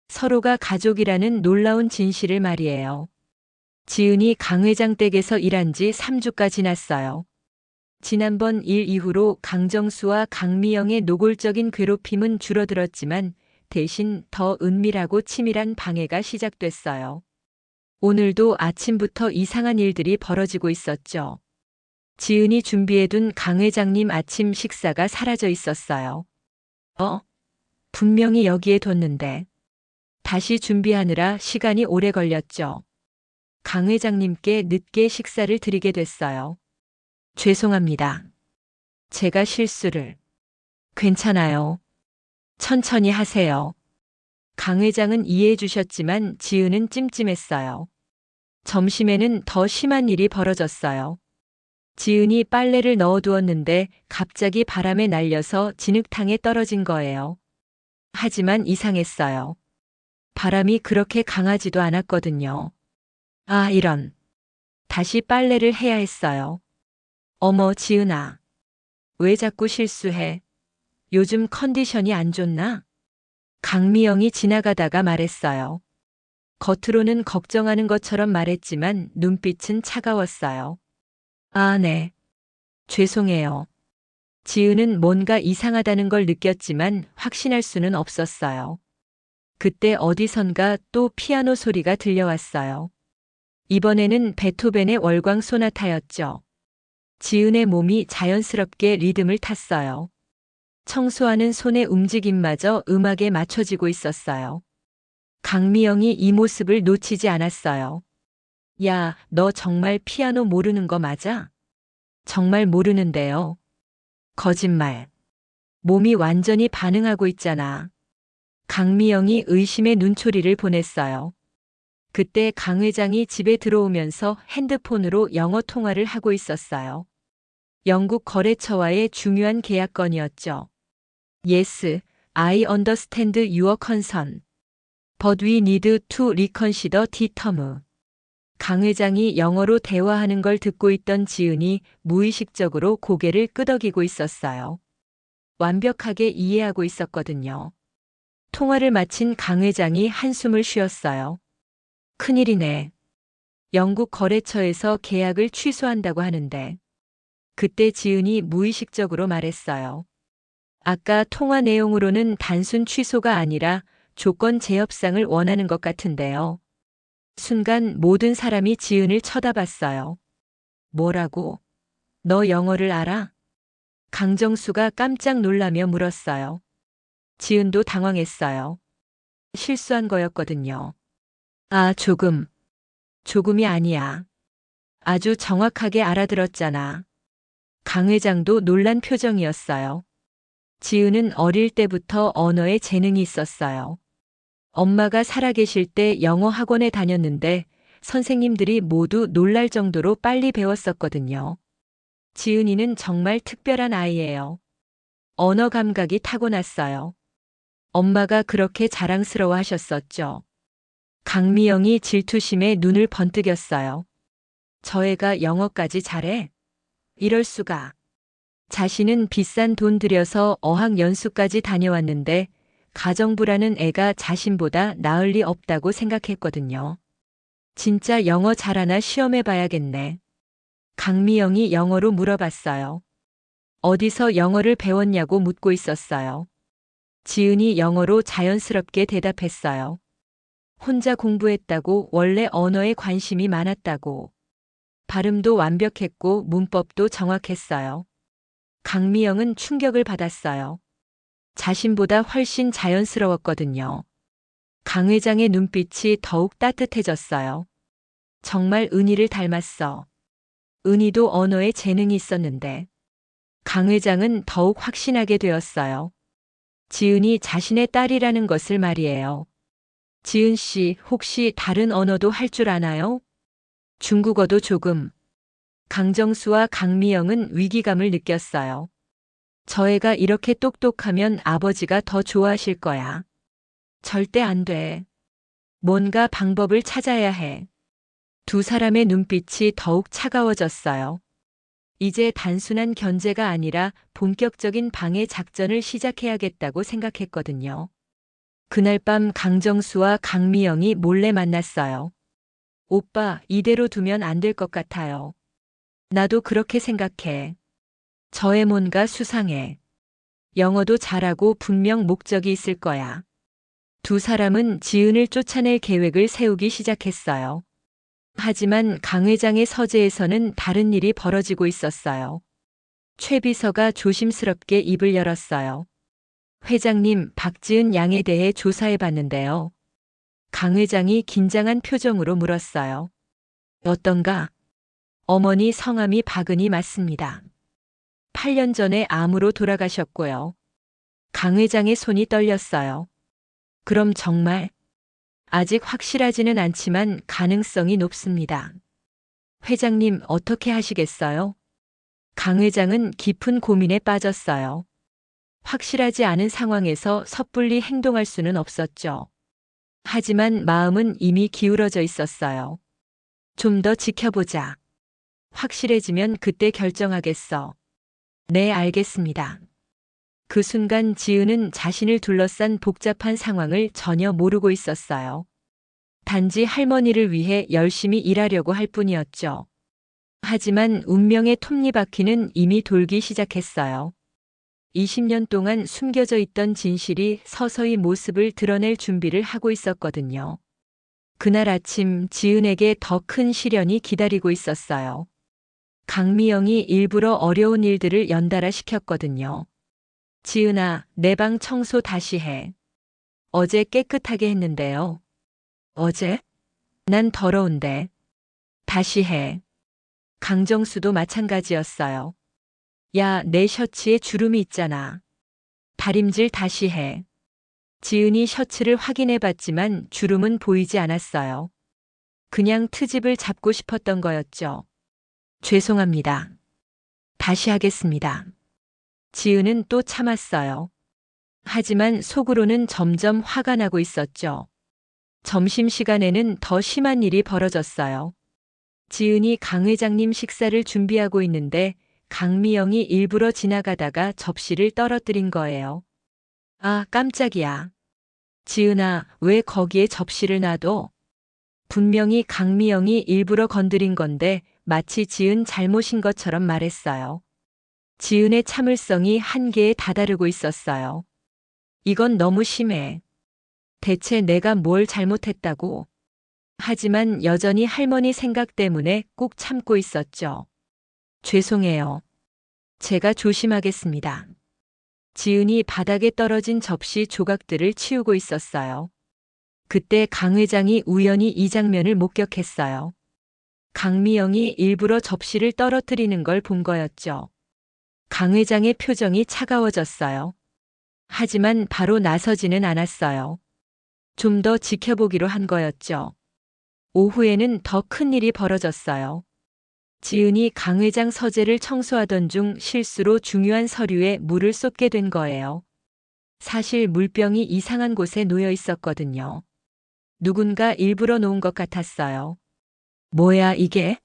서로가 가족이라는 놀라운 진실을 말이에요. 지은이 강 회장 댁에서 일한 지 3주가 지났어요. 지난번 일 이후로 강정수와 강미영의 노골적인 괴롭힘은 줄어들었지만 대신 더 은밀하고 치밀한 방해가 시작됐어요. 오늘도 아침부터 이상한 일들이 벌어지고 있었죠. 지은이 준비해둔 강 회장님 아침 식사가 사라져 있었어요. 분명히 여기에 뒀는데. 다시 준비하느라 시간이 오래 걸렸죠. 강 회장님께 늦게 식사를 드리게 됐어요. 죄송합니다. 제가 실수를. 괜찮아요. 천천히 하세요. 강 회장은 이해해 주셨지만 지은은 찜찜했어요. 점심에는 더 심한 일이 벌어졌어요. 지은이 빨래를 넣어두었는데 갑자기 바람에 날려서 진흙탕에 떨어진 거예요. 하지만 이상했어요. 바람이 그렇게 강하지도 않았거든요. 아, 이런. 다시 빨래를 해야 했어요. 어머, 지은아. 왜 자꾸 실수해? 요즘 컨디션이 안 좋나? 강미영이 지나가다가 말했어요. 겉으로는 걱정하는 것처럼 말했지만 눈빛은 차가웠어요. 아, 네. 죄송해요. 지은은 뭔가 이상하다는 걸 느꼈지만 확신할 수는 없었어요. 그때 어디선가 또 피아노 소리가 들려왔어요. 이번에는 베토벤의 월광 소나타였죠. 지은의 몸이 자연스럽게 리듬을 탔어요. 청소하는 손의 움직임마저 음악에 맞춰지고 있었어요. 강미영이 이 모습을 놓치지 않았어요. 야, 너 정말 피아노 모르는 거 맞아? 정말 모르는데요. 거짓말. 몸이 완전히 반응하고 있잖아. 강미영이 의심의 눈초리를 보냈어요. 그때 강 회장이 집에 들어오면서 핸드폰으로 영어 통화를 하고 있었어요. 영국 거래처와의 중요한 계약건이었죠. Yes, I understand your concern. But we need to reconsider the term. 강 회장이 영어로 대화하는 걸 듣고 있던 지은이 무의식적으로 고개를 끄덕이고 있었어요. 완벽하게 이해하고 있었거든요. 통화를 마친 강 회장이 한숨을 쉬었어요. 큰일이네. 영국 거래처에서 계약을 취소한다고 하는데. 그때 지은이 무의식적으로 말했어요. 아까 통화 내용으로는 단순 취소가 아니라 조건 재협상을 원하는 것 같은데요. 순간 모든 사람이 지은을 쳐다봤어요. 뭐라고? 너 영어를 알아? 강정수가 깜짝 놀라며 물었어요. 지은도 당황했어요. 실수한 거였거든요. 아, 조금이 아니야. 아주 정확하게 알아들었잖아. 강 회장도 놀란 표정이었어요. 지은은 어릴 때부터 언어에 재능이 있었어요. 엄마가 살아계실 때 영어 학원에 다녔는데 선생님들이 모두 놀랄 정도로 빨리 배웠었거든요. 지은이는 정말 특별한 아이예요. 언어 감각이 타고났어요. 엄마가 그렇게 자랑스러워 하셨었죠. 강미영이 질투심에 눈을 번뜩였어요. 저 애가 영어까지 잘해? 이럴 수가. 자신은 비싼 돈 들여서 어학 연수까지 다녀왔는데 가정부라는 애가 자신보다 나을 리 없다고 생각했거든요. 진짜 영어 잘하나 시험해 봐야겠네. 강미영이 영어로 물어봤어요. 어디서 영어를 배웠냐고 묻고 있었어요. 지은이 영어로 자연스럽게 대답했어요. 혼자 공부했다고, 원래 언어에 관심이 많았다고. 발음도 완벽했고 문법도 정확했어요. 강미영은 충격을 받았어요. 자신보다 훨씬 자연스러웠거든요. 강 회장의 눈빛이 더욱 따뜻해졌어요. 정말 은희를 닮았어. 은희도 언어에 재능이 있었는데. 강 회장은 더욱 확신하게 되었어요. 지은이 자신의 딸이라는 것을 말이에요. 지은 씨, 혹시 다른 언어도 할 줄 아나요? 중국어도 조금. 강정수와 강미영은 위기감을 느꼈어요. 저 애가 이렇게 똑똑하면 아버지가 더 좋아하실 거야. 절대 안 돼. 뭔가 방법을 찾아야 해. 두 사람의 눈빛이 더욱 차가워졌어요. 이제 단순한 견제가 아니라 본격적인 방해 작전을 시작해야겠다고 생각했거든요. 그날 밤 강정수와 강미영이 몰래 만났어요. 오빠, 이대로 두면 안 될 것 같아요. 나도 그렇게 생각해. 저애 뭔가 수상해. 영어도 잘하고 분명 목적이 있을 거야. 두 사람은 지은을 쫓아낼 계획을 세우기 시작했어요. 하지만 강 회장의 서재에서는 다른 일이 벌어지고 있었어요. 최 비서가 조심스럽게 입을 열었어요. 회장님, 박지은 양에 대해 조사해 봤는데요. 강 회장이 긴장한 표정으로 물었어요. 어떤가? 어머니 성함이 박은희 맞습니다. 8년 전에 암으로 돌아가셨고요. 강 회장의 손이 떨렸어요. 그럼 정말? 아직 확실하지는 않지만 가능성이 높습니다. 회장님, 어떻게 하시겠어요? 강 회장은 깊은 고민에 빠졌어요. 확실하지 않은 상황에서 섣불리 행동할 수는 없었죠. 하지만 마음은 이미 기울어져 있었어요. 좀 더 지켜보자. 확실해지면 그때 결정하겠어. 네, 알겠습니다. 그 순간 지은은 자신을 둘러싼 복잡한 상황을 전혀 모르고 있었어요. 단지 할머니를 위해 열심히 일하려고 할 뿐이었죠. 하지만 운명의 톱니바퀴는 이미 돌기 시작했어요. 20년 동안 숨겨져 있던 진실이 서서히 모습을 드러낼 준비를 하고 있었거든요. 그날 아침 지은에게 더 큰 시련이 기다리고 있었어요. 강미영이 일부러 어려운 일들을 연달아 시켰거든요. 지은아, 내 방 청소 다시 해. 어제 깨끗하게 했는데요. 어제? 난 더러운데. 다시 해. 강정수도 마찬가지였어요. 야, 내 셔츠에 주름이 있잖아. 다림질 다시 해. 지은이 셔츠를 확인해 봤지만 주름은 보이지 않았어요. 그냥 트집을 잡고 싶었던 거였죠. 죄송합니다. 다시 하겠습니다. 지은은 또 참았어요. 하지만 속으로는 점점 화가 나고 있었죠. 점심시간에는 더 심한 일이 벌어졌어요. 지은이 강 회장님 식사를 준비하고 있는데 강미영이 일부러 지나가다가 접시를 떨어뜨린 거예요. 아, 깜짝이야. 지은아, 왜 거기에 접시를 놔둬? 분명히 강미영이 일부러 건드린 건데 마치 지은 잘못인 것처럼 말했어요. 지은의 참을성이 한계에 다다르고 있었어요. 이건 너무 심해. 대체 내가 뭘 잘못했다고? 하지만 여전히 할머니 생각 때문에 꾹 참고 있었죠. 죄송해요. 제가 조심하겠습니다. 지은이 바닥에 떨어진 접시 조각들을 치우고 있었어요. 그때 강 회장이 우연히 이 장면을 목격했어요. 강미영이 일부러 접시를 떨어뜨리는 걸 본 거였죠. 강 회장의 표정이 차가워졌어요. 하지만 바로 나서지는 않았어요. 좀 더 지켜보기로 한 거였죠. 오후에는 더 큰 일이 벌어졌어요. 지은이 강 회장 서재를 청소하던 중 실수로 중요한 서류에 물을 쏟게 된 거예요. 사실 물병이 이상한 곳에 놓여 있었거든요. 누군가 일부러 놓은 것 같았어요. 뭐야 이게?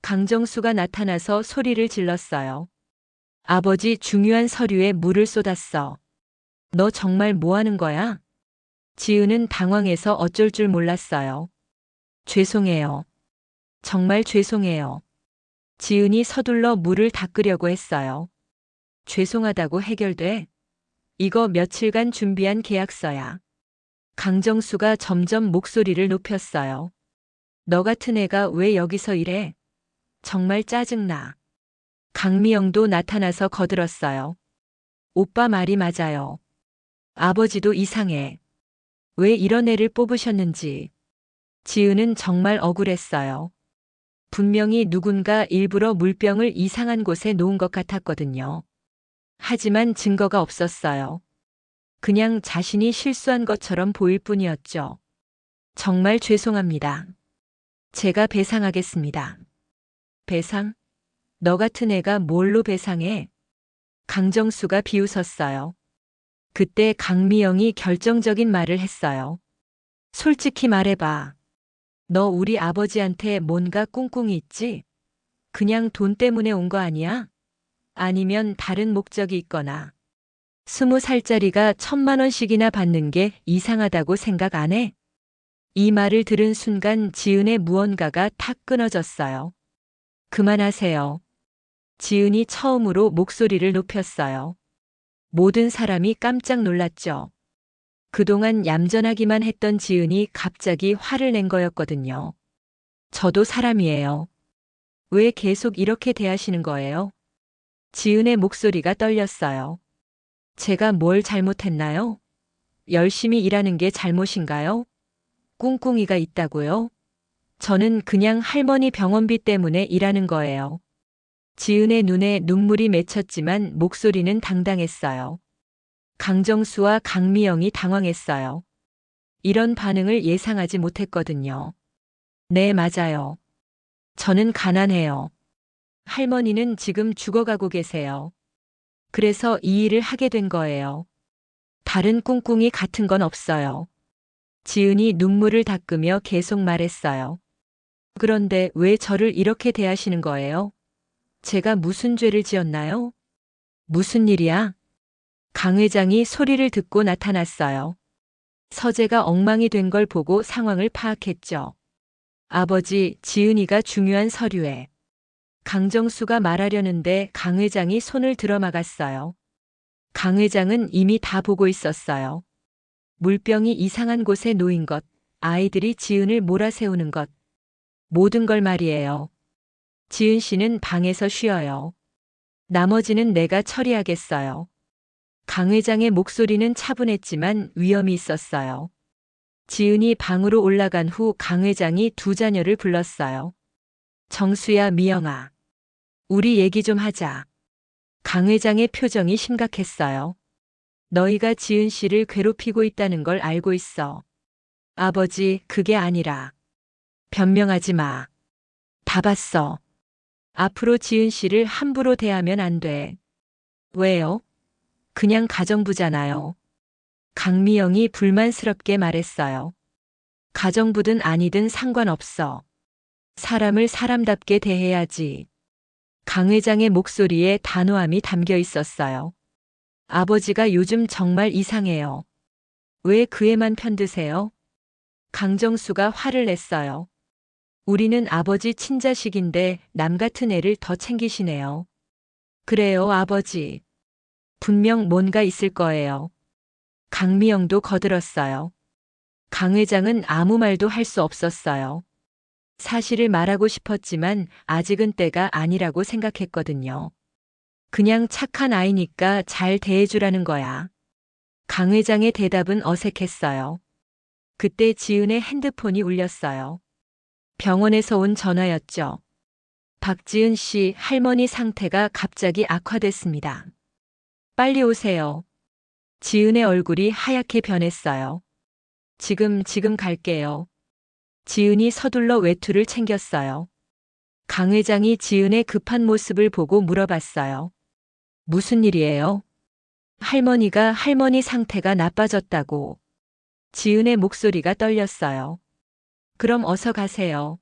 강정수가 나타나서 소리를 질렀어요. 아버지, 중요한 서류에 물을 쏟았어. 너 정말 뭐 하는 거야? 지은은 당황해서 어쩔 줄 몰랐어요. 죄송해요. 정말 죄송해요. 지은이 서둘러 물을 닦으려고 했어요. 죄송하다고 해결돼? 이거 며칠간 준비한 계약서야. 강정수가 점점 목소리를 높였어요. 너 같은 애가 왜 여기서 일해? 정말 짜증나. 강미영도 나타나서 거들었어요. 오빠 말이 맞아요. 아버지도 이상해. 왜 이런 애를 뽑으셨는지. 지은은 정말 억울했어요. 분명히 누군가 일부러 물병을 이상한 곳에 놓은 것 같았거든요. 하지만 증거가 없었어요. 그냥 자신이 실수한 것처럼 보일 뿐이었죠. 정말 죄송합니다. 제가 배상하겠습니다. 배상? 너 같은 애가 뭘로 배상해? 강정수가 비웃었어요. 그때 강미영이 결정적인 말을 했어요. 솔직히 말해봐. 너 우리 아버지한테 뭔가 꿍꿍이 있지? 그냥 돈 때문에 온 거 아니야? 아니면 다른 목적이 있거나. 20살짜리가 1,000만 원씩이나 받는 게 이상하다고 생각 안 해? 이 말을 들은 순간 지은의 무언가가 탁 끊어졌어요. 그만하세요. 지은이 처음으로 목소리를 높였어요. 모든 사람이 깜짝 놀랐죠. 그동안 얌전하기만 했던 지은이 갑자기 화를 낸 거였거든요. 저도 사람이에요. 왜 계속 이렇게 대하시는 거예요? 지은의 목소리가 떨렸어요. 제가 뭘 잘못했나요? 열심히 일하는 게 잘못인가요? 꿍꿍이가 있다고요? 저는 그냥 할머니 병원비 때문에 일하는 거예요. 지은의 눈에 눈물이 맺혔지만 목소리는 당당했어요. 강정수와 강미영이 당황했어요. 이런 반응을 예상하지 못했거든요. 네, 맞아요. 저는 가난해요. 할머니는 지금 죽어가고 계세요. 그래서 이 일을 하게 된 거예요. 다른 꿍꿍이 같은 건 없어요. 지은이 눈물을 닦으며 계속 말했어요. 그런데 왜 저를 이렇게 대하시는 거예요? 제가 무슨 죄를 지었나요? 무슨 일이야? 강 회장이 소리를 듣고 나타났어요. 서재가 엉망이 된 걸 보고 상황을 파악했죠. 아버지, 지은이가 중요한 서류에. 강정수가 말하려는데 강 회장이 손을 들어막았어요. 강 회장은 이미 다 보고 있었어요. 물병이 이상한 곳에 놓인 것, 아이들이 지은을 몰아세우는 것, 모든 걸 말이에요. 지은 씨는 방에서 쉬어요. 나머지는 내가 처리하겠어요. 강 회장의 목소리는 차분했지만 위험이 있었어요. 지은이 방으로 올라간 후 강 회장이 두 자녀를 불렀어요. 정수야, 미영아. 우리 얘기 좀 하자. 강 회장의 표정이 심각했어요. 너희가 지은 씨를 괴롭히고 있다는 걸 알고 있어. 아버지, 그게 아니라. 변명하지 마. 다 봤어. 앞으로 지은 씨를 함부로 대하면 안 돼. 왜요? 그냥 가정부잖아요. 강미영이 불만스럽게 말했어요. 가정부든 아니든 상관없어. 사람을 사람답게 대해야지. 강 회장의 목소리에 단호함이 담겨 있었어요. 아버지가 요즘 정말 이상해요. 왜 그 애만 편드세요? 강정수가 화를 냈어요. 우리는 아버지 친자식인데 남 같은 애를 더 챙기시네요. 그래요, 아버지. 분명 뭔가 있을 거예요. 강미영도 거들었어요. 강 회장은 아무 말도 할 수 없었어요. 사실을 말하고 싶었지만 아직은 때가 아니라고 생각했거든요. 그냥 착한 아이니까 잘 대해주라는 거야. 강 회장의 대답은 어색했어요. 그때 지은의 핸드폰이 울렸어요. 병원에서 온 전화였죠. 박지은 씨 할머니 상태가 갑자기 악화됐습니다. 빨리 오세요. 지은의 얼굴이 하얗게 변했어요. 지금 갈게요. 지은이 서둘러 외투를 챙겼어요. 강 회장이 지은의 급한 모습을 보고 물어봤어요. 무슨 일이에요? 할머니가 할머니 상태가 나빠졌다고. 지은의 목소리가 떨렸어요. 그럼 어서 가세요.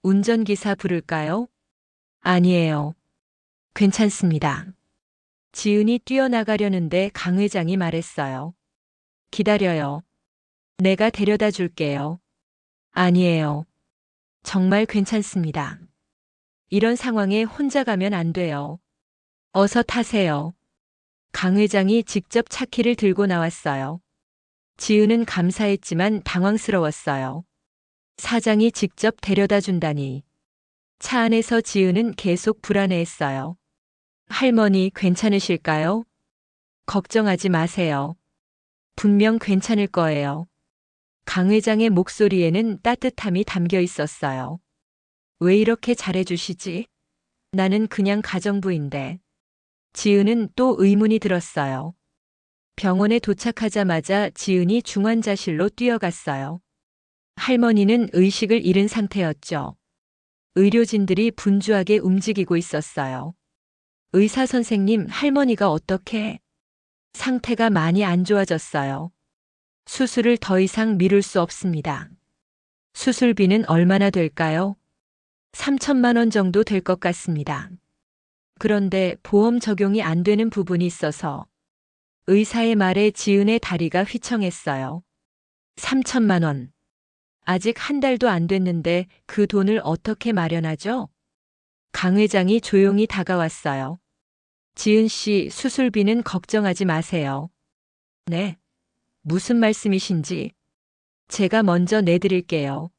운전기사 부를까요? 아니에요. 괜찮습니다. 지은이 뛰어나가려는데 강 회장이 말했어요. 기다려요. 내가 데려다 줄게요. 아니에요. 정말 괜찮습니다. 이런 상황에 혼자 가면 안 돼요. 어서 타세요. 강 회장이 직접 차키를 들고 나왔어요. 지은은 감사했지만 당황스러웠어요. 사장이 직접 데려다 준다니. 차 안에서 지은은 계속 불안해했어요. 할머니 괜찮으실까요? 걱정하지 마세요. 분명 괜찮을 거예요. 강 회장의 목소리에는 따뜻함이 담겨 있었어요. 왜 이렇게 잘해주시지? 나는 그냥 가정부인데. 지은은 또 의문이 들었어요. 병원에 도착하자마자 지은이 중환자실로 뛰어갔어요. 할머니는 의식을 잃은 상태였죠. 의료진들이 분주하게 움직이고 있었어요. 의사 선생님, 할머니가 어떻게? 상태가 많이 안 좋아졌어요. 수술을 더 이상 미룰 수 없습니다. 수술비는 얼마나 될까요? 3천만 원 정도 될 것 같습니다. 그런데 보험 적용이 안 되는 부분이 있어서 의사의 말에 지은의 다리가 휘청했어요. 3천만 원. 아직 한 달도 안 됐는데 그 돈을 어떻게 마련하죠? 강 회장이 조용히 다가왔어요. 지은 씨, 수술비는 걱정하지 마세요. 네. 무슨 말씀이신지. 제가 먼저 내드릴게요.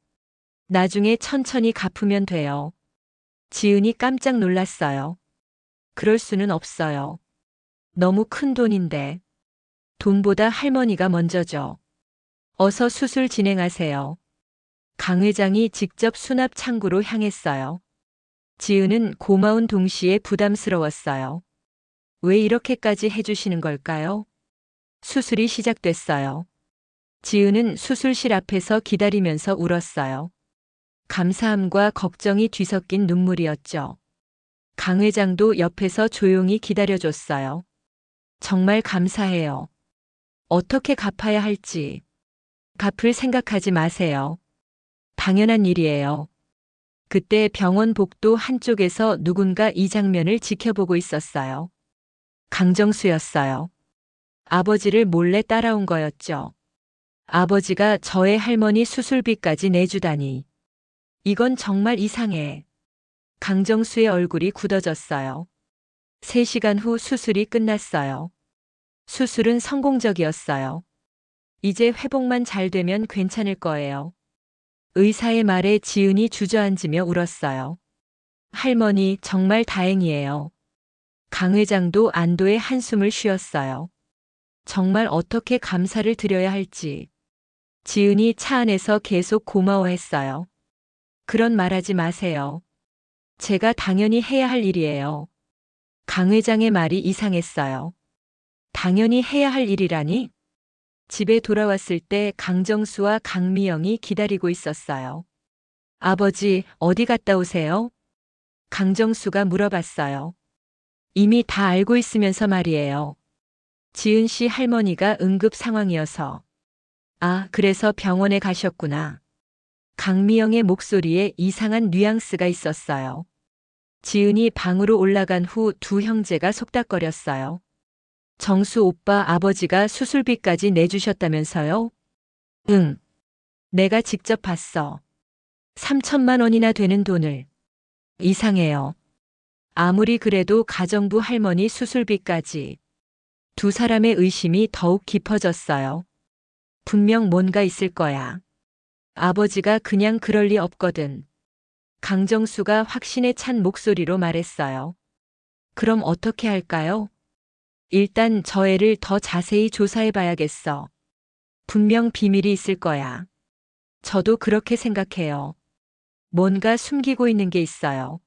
나중에 천천히 갚으면 돼요. 지은이 깜짝 놀랐어요. 그럴 수는 없어요. 너무 큰 돈인데. 돈보다 할머니가 먼저죠. 어서 수술 진행하세요. 강 회장이 직접 수납 창구로 향했어요. 지은은 고마운 동시에 부담스러웠어요. 왜 이렇게까지 해주시는 걸까요? 수술이 시작됐어요. 지은은 수술실 앞에서 기다리면서 울었어요. 감사함과 걱정이 뒤섞인 눈물이었죠. 강 회장도 옆에서 조용히 기다려줬어요. 정말 감사해요. 어떻게 갚아야 할지. 갚을 생각하지 마세요. 당연한 일이에요. 그때 병원 복도 한쪽에서 누군가 이 장면을 지켜보고 있었어요. 강정수였어요. 아버지를 몰래 따라온 거였죠. 아버지가 저의 할머니 수술비까지 내주다니. 이건 정말 이상해. 강정수의 얼굴이 굳어졌어요. 3시간 후 수술이 끝났어요. 수술은 성공적이었어요. 이제 회복만 잘 되면 괜찮을 거예요. 의사의 말에 지은이 주저앉으며 울었어요. 할머니, 정말 다행이에요. 강 회장도 안도의 한숨을 쉬었어요. 정말 어떻게 감사를 드려야 할지. 지은이 차 안에서 계속 고마워했어요. 그런 말하지 마세요. 제가 당연히 해야 할 일이에요. 강 회장의 말이 이상했어요. 당연히 해야 할 일이라니? 집에 돌아왔을 때 강정수와 강미영이 기다리고 있었어요. 아버지, 어디 갔다 오세요? 강정수가 물어봤어요. 이미 다 알고 있으면서 말이에요. 지은 씨 할머니가 응급 상황이어서. 아, 그래서 병원에 가셨구나. 강미영의 목소리에 이상한 뉘앙스가 있었어요. 지은이 방으로 올라간 후 두 형제가 속닥거렸어요. 정수 오빠, 아버지가 수술비까지 내주셨다면서요? 응. 내가 직접 봤어. 3천만 원이나 되는 돈을. 이상해요. 아무리 그래도 가정부 할머니 수술비까지. 두 사람의 의심이 더욱 깊어졌어요. 분명 뭔가 있을 거야. 아버지가 그냥 그럴 리 없거든. 강정수가 확신에 찬 목소리로 말했어요. 그럼 어떻게 할까요? 일단 저 애를 더 자세히 조사해 봐야겠어. 분명 비밀이 있을 거야. 저도 그렇게 생각해요. 뭔가 숨기고 있는 게 있어요.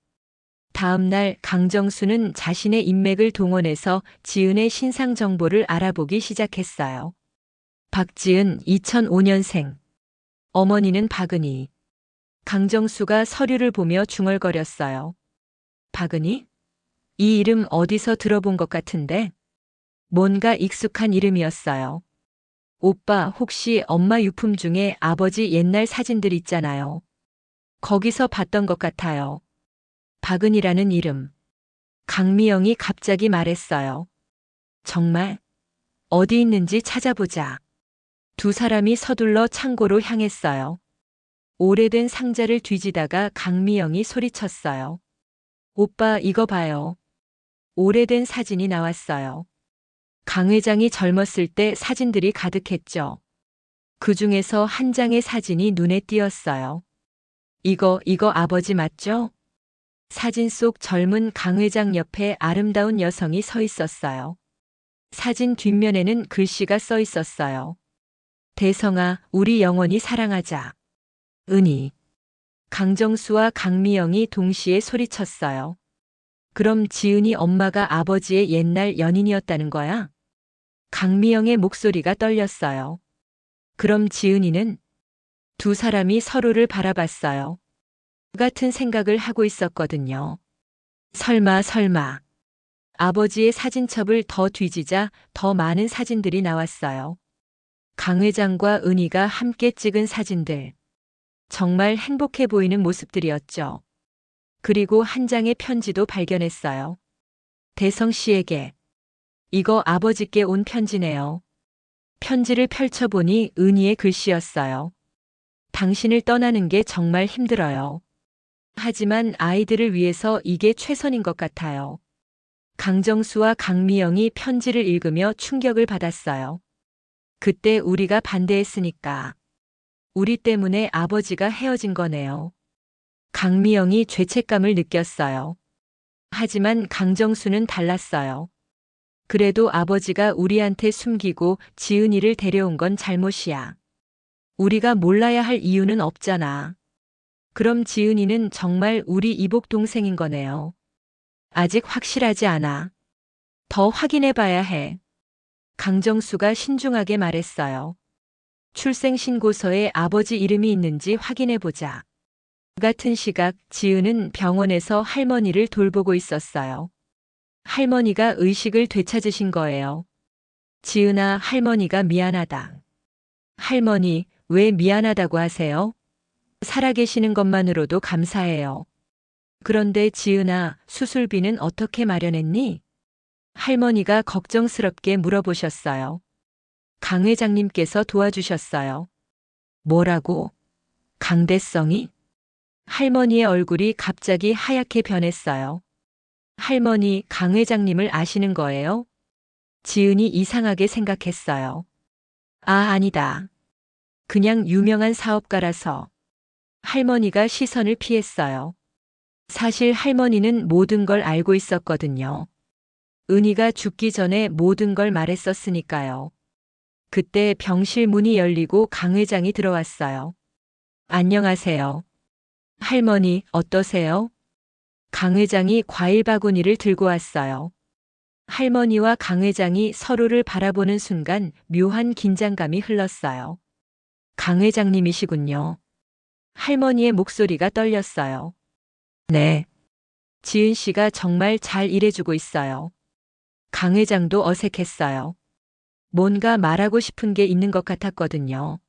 다음 날 강정수는 자신의 인맥을 동원해서 지은의 신상 정보를 알아보기 시작했어요. 박지은 2005년생. 어머니는 박은희. 강정수가 서류를 보며 중얼거렸어요. 박은희? 이 이름 어디서 들어본 것 같은데? 뭔가 익숙한 이름이었어요. 오빠, 혹시 엄마 유품 중에 아버지 옛날 사진들 있잖아요. 거기서 봤던 것 같아요. 박은희라는 이름. 강미영이 갑자기 말했어요. 정말? 어디 있는지 찾아보자. 두 사람이 서둘러 창고로 향했어요. 오래된 상자를 뒤지다가 강미영이 소리쳤어요. 오빠, 이거 봐요. 오래된 사진이 나왔어요. 강 회장이 젊었을 때 사진들이 가득했죠. 그 중에서 한 장의 사진이 눈에 띄었어요. 이거 아버지 맞죠? 사진 속 젊은 강 회장 옆에 아름다운 여성이 서 있었어요. 사진 뒷면에는 글씨가 써 있었어요. 대성아, 우리 영원히 사랑하자. 은희. 강정수와 강미영이 동시에 소리쳤어요. 그럼 지은이 엄마가 아버지의 옛날 연인이었다는 거야? 강미영의 목소리가 떨렸어요. 그럼 지은이는? 두 사람이 서로를 바라봤어요. 같은 생각을 하고 있었거든요. 설마. 아버지의 사진첩을 더 뒤지자 더 많은 사진들이 나왔어요. 강 회장과 은희가 함께 찍은 사진들. 정말 행복해 보이는 모습들이었죠. 그리고 한 장의 편지도 발견했어요. 대성 씨에게. 이거 아버지께 온 편지네요. 편지를 펼쳐보니 은희의 글씨였어요. 당신을 떠나는 게 정말 힘들어요. 하지만 아이들을 위해서 이게 최선인 것 같아요. 강정수와 강미영이 편지를 읽으며 충격을 받았어요. 그때 우리가 반대했으니까. 우리 때문에 아버지가 헤어진 거네요. 강미영이 죄책감을 느꼈어요. 하지만 강정수는 달랐어요. 그래도 아버지가 우리한테 숨기고 지은이를 데려온 건 잘못이야. 우리가 몰라야 할 이유는 없잖아. 그럼 지은이는 정말 우리 이복 동생인 거네요. 아직 확실하지 않아. 더 확인해 봐야 해. 강정수가 신중하게 말했어요. 출생신고서에 아버지 이름이 있는지 확인해 보자. 같은 시각 지은은 병원에서 할머니를 돌보고 있었어요. 할머니가 의식을 되찾으신 거예요. 지은아, 할머니가 미안하다. 할머니, 왜 미안하다고 하세요? 살아계시는 것만으로도 감사해요. 그런데 지은아, 수술비는 어떻게 마련했니? 할머니가 걱정스럽게 물어보셨어요. 강 회장님께서 도와주셨어요. 뭐라고? 강대성이? 할머니의 얼굴이 갑자기 하얗게 변했어요. 할머니, 강 회장님을 아시는 거예요? 지은이 이상하게 생각했어요. 아, 아니다. 그냥 유명한 사업가라서. 할머니가 시선을 피했어요. 사실 할머니는 모든 걸 알고 있었거든요. 은희가 죽기 전에 모든 걸 말했었으니까요. 그때 병실 문이 열리고 강 회장이 들어왔어요. 안녕하세요. 할머니, 어떠세요? 강 회장이 과일 바구니를 들고 왔어요. 할머니와 강 회장이 서로를 바라보는 순간 묘한 긴장감이 흘렀어요. 강 회장님이시군요. 할머니의 목소리가 떨렸어요. 네. 지은 씨가 정말 잘 일해주고 있어요. 강 회장도 어색했어요. 뭔가 말하고 싶은 게 있는 것 같았거든요.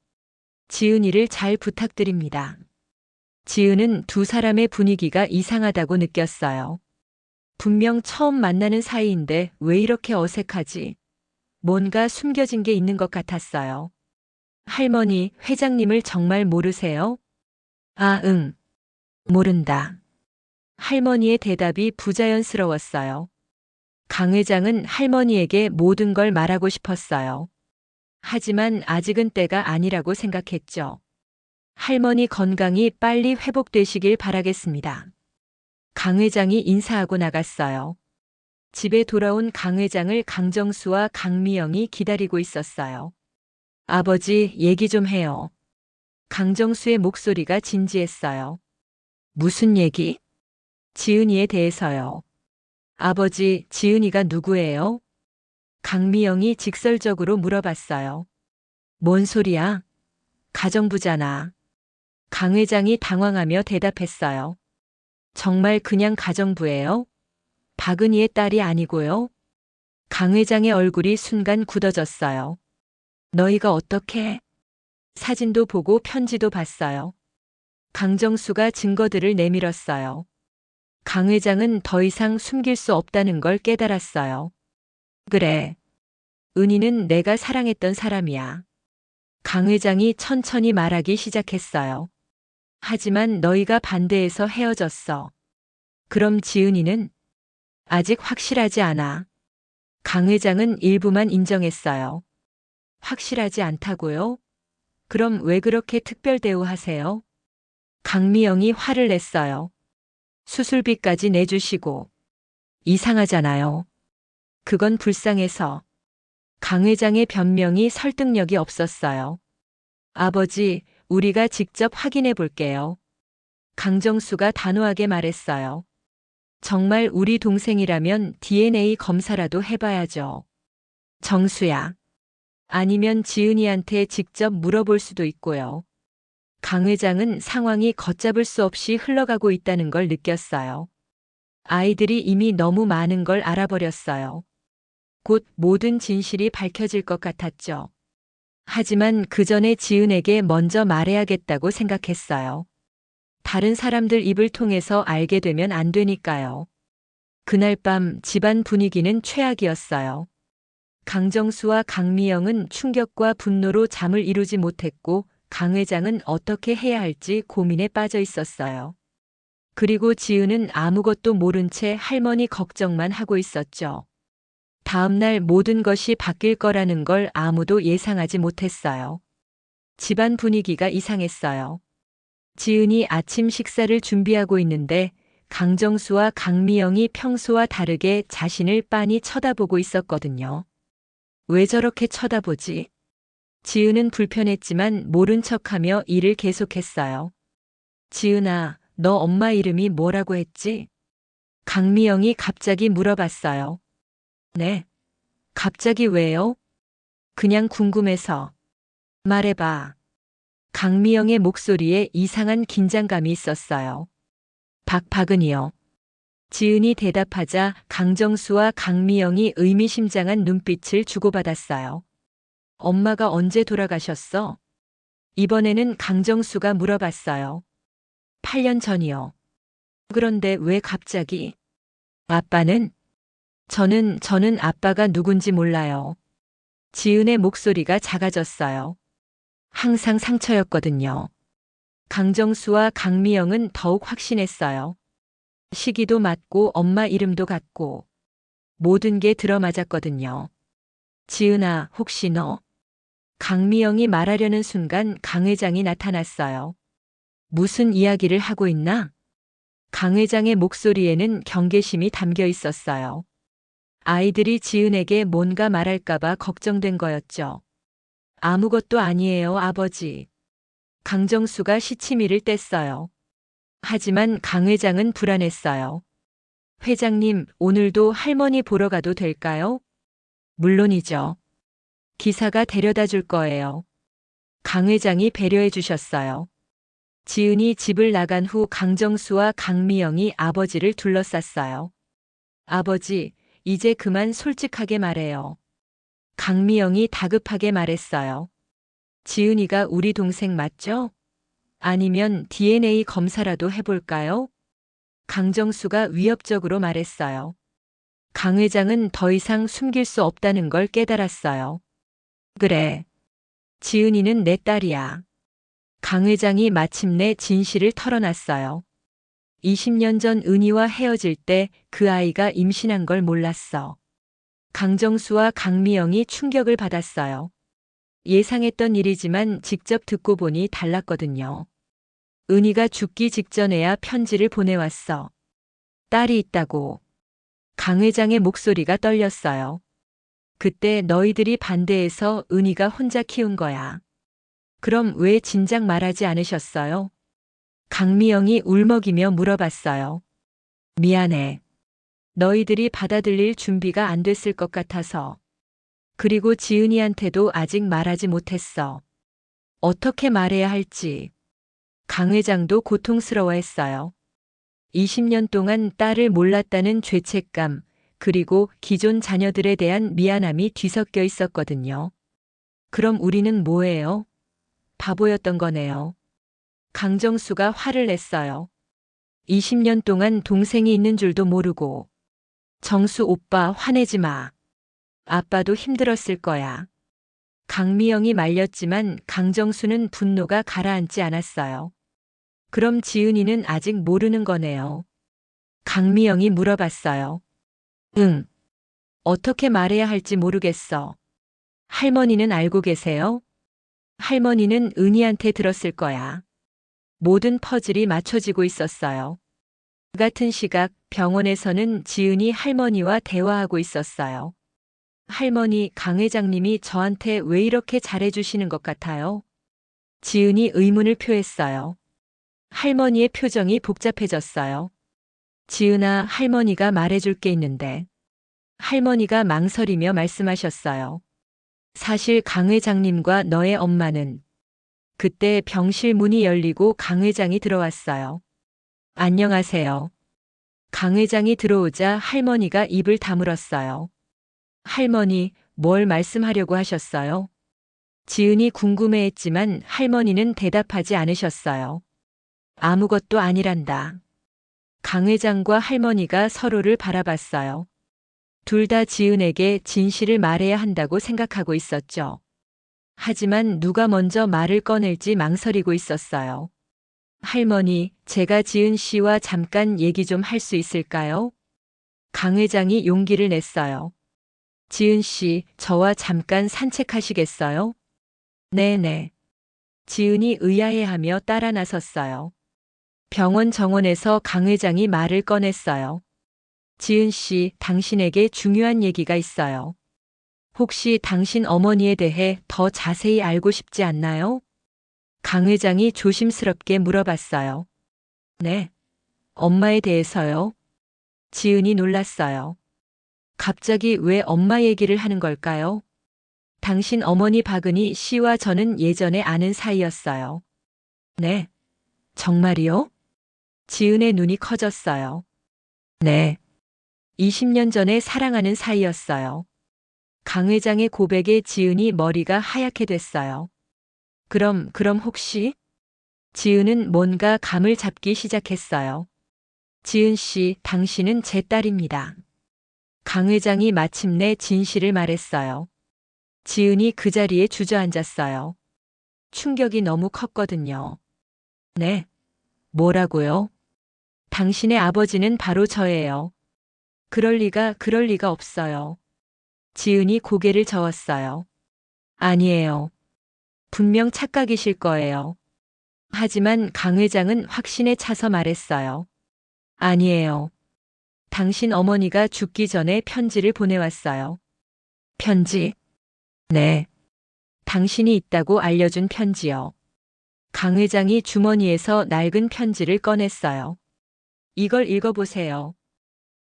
지은이를 잘 부탁드립니다. 지은은 두 사람의 분위기가 이상하다고 느꼈어요. 분명 처음 만나는 사이인데 왜 이렇게 어색하지? 뭔가 숨겨진 게 있는 것 같았어요. 할머니, 회장님을 정말 모르세요? 아, 응. 모른다. 할머니의 대답이 부자연스러웠어요. 강 회장은 할머니에게 모든 걸 말하고 싶었어요. 하지만 아직은 때가 아니라고 생각했죠. 할머니 건강이 빨리 회복되시길 바라겠습니다. 강 회장이 인사하고 나갔어요. 집에 돌아온 강 회장을 강정수와 강미영이 기다리고 있었어요. 아버지, 얘기 좀 해요. 강정수의 목소리가 진지했어요. 무슨 얘기? 지은이에 대해서요. 아버지, 지은이가 누구예요? 강미영이 직설적으로 물어봤어요. 뭔 소리야? 가정부잖아. 강 회장이 당황하며 대답했어요. 정말 그냥 가정부예요? 박은희의 딸이 아니고요? 강 회장의 얼굴이 순간 굳어졌어요. 너희가 어떻게? 사진도 보고 편지도 봤어요. 강정수가 증거들을 내밀었어요. 강 회장은 더 이상 숨길 수 없다는 걸 깨달았어요. 그래. 은희는 내가 사랑했던 사람이야. 강 회장이 천천히 말하기 시작했어요. 하지만 너희가 반대해서 헤어졌어. 그럼 지은이는? 아직 확실하지 않아. 강 회장은 일부만 인정했어요. 확실하지 않다고요? 그럼 왜 그렇게 특별 대우하세요? 강미영이 화를 냈어요. 수술비까지 내주시고. 이상하잖아요. 그건 불쌍해서. 강 회장의 변명이 설득력이 없었어요. 아버지, 우리가 직접 확인해 볼게요. 강정수가 단호하게 말했어요. 정말 우리 동생이라면 DNA 검사라도 해봐야죠. 정수야. 아니면 지은이한테 직접 물어볼 수도 있고요. 강 회장은 상황이 걷잡을 수 없이 흘러가고 있다는 걸 느꼈어요. 아이들이 이미 너무 많은 걸 알아버렸어요. 곧 모든 진실이 밝혀질 것 같았죠. 하지만 그 전에 지은에게 먼저 말해야겠다고 생각했어요. 다른 사람들 입을 통해서 알게 되면 안 되니까요. 그날 밤 집안 분위기는 최악이었어요. 강정수와 강미영은 충격과 분노로 잠을 이루지 못했고 강 회장은 어떻게 해야 할지 고민에 빠져 있었어요. 그리고 지은은 아무것도 모른 채 할머니 걱정만 하고 있었죠. 다음날 모든 것이 바뀔 거라는 걸 아무도 예상하지 못했어요. 집안 분위기가 이상했어요. 지은이 아침 식사를 준비하고 있는데 강정수와 강미영이 평소와 다르게 자신을 빤히 쳐다보고 있었거든요. 왜 저렇게 쳐다보지? 지은은 불편했지만 모른 척하며 일을 계속했어요. 지은아, 너 엄마 이름이 뭐라고 했지? 강미영이 갑자기 물어봤어요. 네. 갑자기 왜요? 그냥 궁금해서. 말해봐. 강미영의 목소리에 이상한 긴장감이 있었어요. 박박은이요. 지은이 대답하자 강정수와 강미영이 의미심장한 눈빛을 주고받았어요. 엄마가 언제 돌아가셨어? 이번에는 강정수가 물어봤어요. 8년 전이요. 그런데 왜 갑자기? 아빠는? 저는 아빠가 누군지 몰라요. 지은의 목소리가 작아졌어요. 항상 상처였거든요. 강정수와 강미영은 더욱 확신했어요. 시기도 맞고 엄마 이름도 같고 모든 게 들어맞았거든요. 지은아, 혹시 너? 강미영이 말하려는 순간 강 회장이 나타났어요. 무슨 이야기를 하고 있나? 강 회장의 목소리에는 경계심이 담겨 있었어요. 아이들이 지은에게 뭔가 말할까봐 걱정된 거였죠. 아무것도 아니에요, 아버지. 강정수가 시치미를 뗐어요. 하지만 강 회장은 불안했어요. 회장님, 오늘도 할머니 보러 가도 될까요? 물론이죠. 기사가 데려다 줄 거예요. 강 회장이 배려해 주셨어요. 지은이 집을 나간 후 강정수와 강미영이 아버지를 둘러쌌어요. 아버지, 이제 그만 솔직하게 말해요. 강미영이 다급하게 말했어요. 지은이가 우리 동생 맞죠? 아니면 DNA 검사라도 해볼까요? 강정수가 위협적으로 말했어요. 강 회장은 더 이상 숨길 수 없다는 걸 깨달았어요. 그래. 지은이는 내 딸이야. 강 회장이 마침내 진실을 털어놨어요. 20년 전 은희와 헤어질 때 그 아이가 임신한 걸 몰랐어. 강정수와 강미영이 충격을 받았어요. 예상했던 일이지만 직접 듣고 보니 달랐거든요. 은희가 죽기 직전에야 편지를 보내왔어. 딸이 있다고. 강 회장의 목소리가 떨렸어요. 그때 너희들이 반대해서 은희가 혼자 키운 거야. 그럼 왜 진작 말하지 않으셨어요? 강미영이 울먹이며 물어봤어요. 미안해. 너희들이 받아들일 준비가 안 됐을 것 같아서. 그리고 지은이한테도 아직 말하지 못했어. 어떻게 말해야 할지. 강 회장도 고통스러워했어요. 20년 동안 딸을 몰랐다는 죄책감, 그리고 기존 자녀들에 대한 미안함이 뒤섞여 있었거든요. 그럼 우리는 뭐예요? 바보였던 거네요. 강정수가 화를 냈어요. 20년 동안 동생이 있는 줄도 모르고. 정수 오빠 화내지 마. 아빠도 힘들었을 거야. 강미영이 말렸지만 강정수는 분노가 가라앉지 않았어요. 그럼 지은이는 아직 모르는 거네요. 강미영이 물어봤어요. 응. 어떻게 말해야 할지 모르겠어. 할머니는 알고 계세요? 할머니는 은희한테 들었을 거야. 모든 퍼즐이 맞춰지고 있었어요. 그 같은 시각 병원에서는 지은이 할머니와 대화하고 있었어요. 할머니, 강 회장님이 저한테 왜 이렇게 잘해주시는 것 같아요? 지은이 의문을 표했어요. 할머니의 표정이 복잡해졌어요. 지은아, 할머니가 말해줄 게 있는데. 할머니가 망설이며 말씀하셨어요. 사실 강 회장님과 너의 엄마는 그때 병실 문이 열리고 강 회장이 들어왔어요. 안녕하세요. 강 회장이 들어오자 할머니가 입을 다물었어요. 할머니, 뭘 말씀하려고 하셨어요? 지은이 궁금해했지만 할머니는 대답하지 않으셨어요. 아무것도 아니란다. 강 회장과 할머니가 서로를 바라봤어요. 둘 다 지은에게 진실을 말해야 한다고 생각하고 있었죠. 하지만 누가 먼저 말을 꺼낼지 망설이고 있었어요. 할머니, 제가 지은 씨와 잠깐 얘기 좀 할 수 있을까요? 강 회장이 용기를 냈어요. 지은 씨, 저와 잠깐 산책하시겠어요? 네네. 지은이 의아해하며 따라 나섰어요. 병원 정원에서 강 회장이 말을 꺼냈어요. 지은 씨, 당신에게 중요한 얘기가 있어요. 혹시 당신 어머니에 대해 더 자세히 알고 싶지 않나요? 강 회장이 조심스럽게 물어봤어요. 네. 엄마에 대해서요? 지은이 놀랐어요. 갑자기 왜 엄마 얘기를 하는 걸까요? 당신 어머니 박은희 씨와 저는 예전에 아는 사이였어요. 네. 정말이요? 지은의 눈이 커졌어요. 네. 20년 전에 사랑하는 사이였어요. 강 회장의 고백에 지은이 머리가 하얗게 됐어요. 그럼 혹시? 지은은 뭔가 감을 잡기 시작했어요. 지은 씨, 당신은 제 딸입니다. 강 회장이 마침내 진실을 말했어요. 지은이 그 자리에 주저앉았어요. 충격이 너무 컸거든요. 네. 뭐라고요? 당신의 아버지는 바로 저예요. 그럴 리가 없어요. 지은이 고개를 저었어요. 아니에요. 분명 착각이실 거예요. 하지만 강 회장은 확신에 차서 말했어요. 아니에요. 당신 어머니가 죽기 전에 편지를 보내왔어요. 편지? 네. 당신이 있다고 알려준 편지요. 강 회장이 주머니에서 낡은 편지를 꺼냈어요. 이걸 읽어보세요.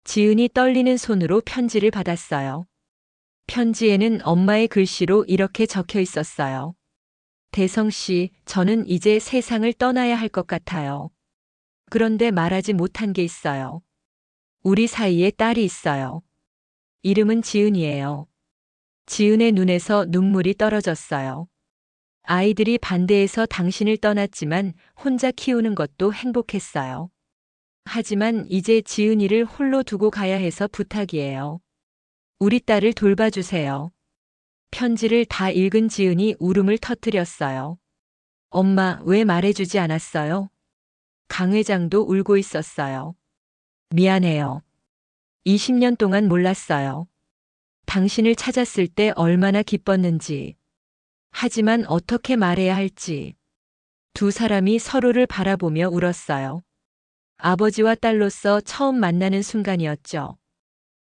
지은이 떨리는 손으로 편지를 받았어요. 편지에는 엄마의 글씨로 이렇게 적혀 있었어요. 대성 씨, 저는 이제 세상을 떠나야 할 것 같아요. 그런데 말하지 못한 게 있어요. 우리 사이에 딸이 있어요. 이름은 지은이에요. 지은의 눈에서 눈물이 떨어졌어요. 아이들이 반대해서 당신을 떠났지만 혼자 키우는 것도 행복했어요. 하지만 이제 지은이를 홀로 두고 가야 해서 부탁이에요. 우리 딸을 돌봐주세요. 편지를 다 읽은 지은이 울음을 터뜨렸어요. 엄마, 왜 말해주지 않았어요? 강 회장도 울고 있었어요. 미안해요. 20년 동안 몰랐어요. 당신을 찾았을 때 얼마나 기뻤는지. 하지만 어떻게 말해야 할지. 두 사람이 서로를 바라보며 울었어요. 아버지와 딸로서 처음 만나는 순간이었죠.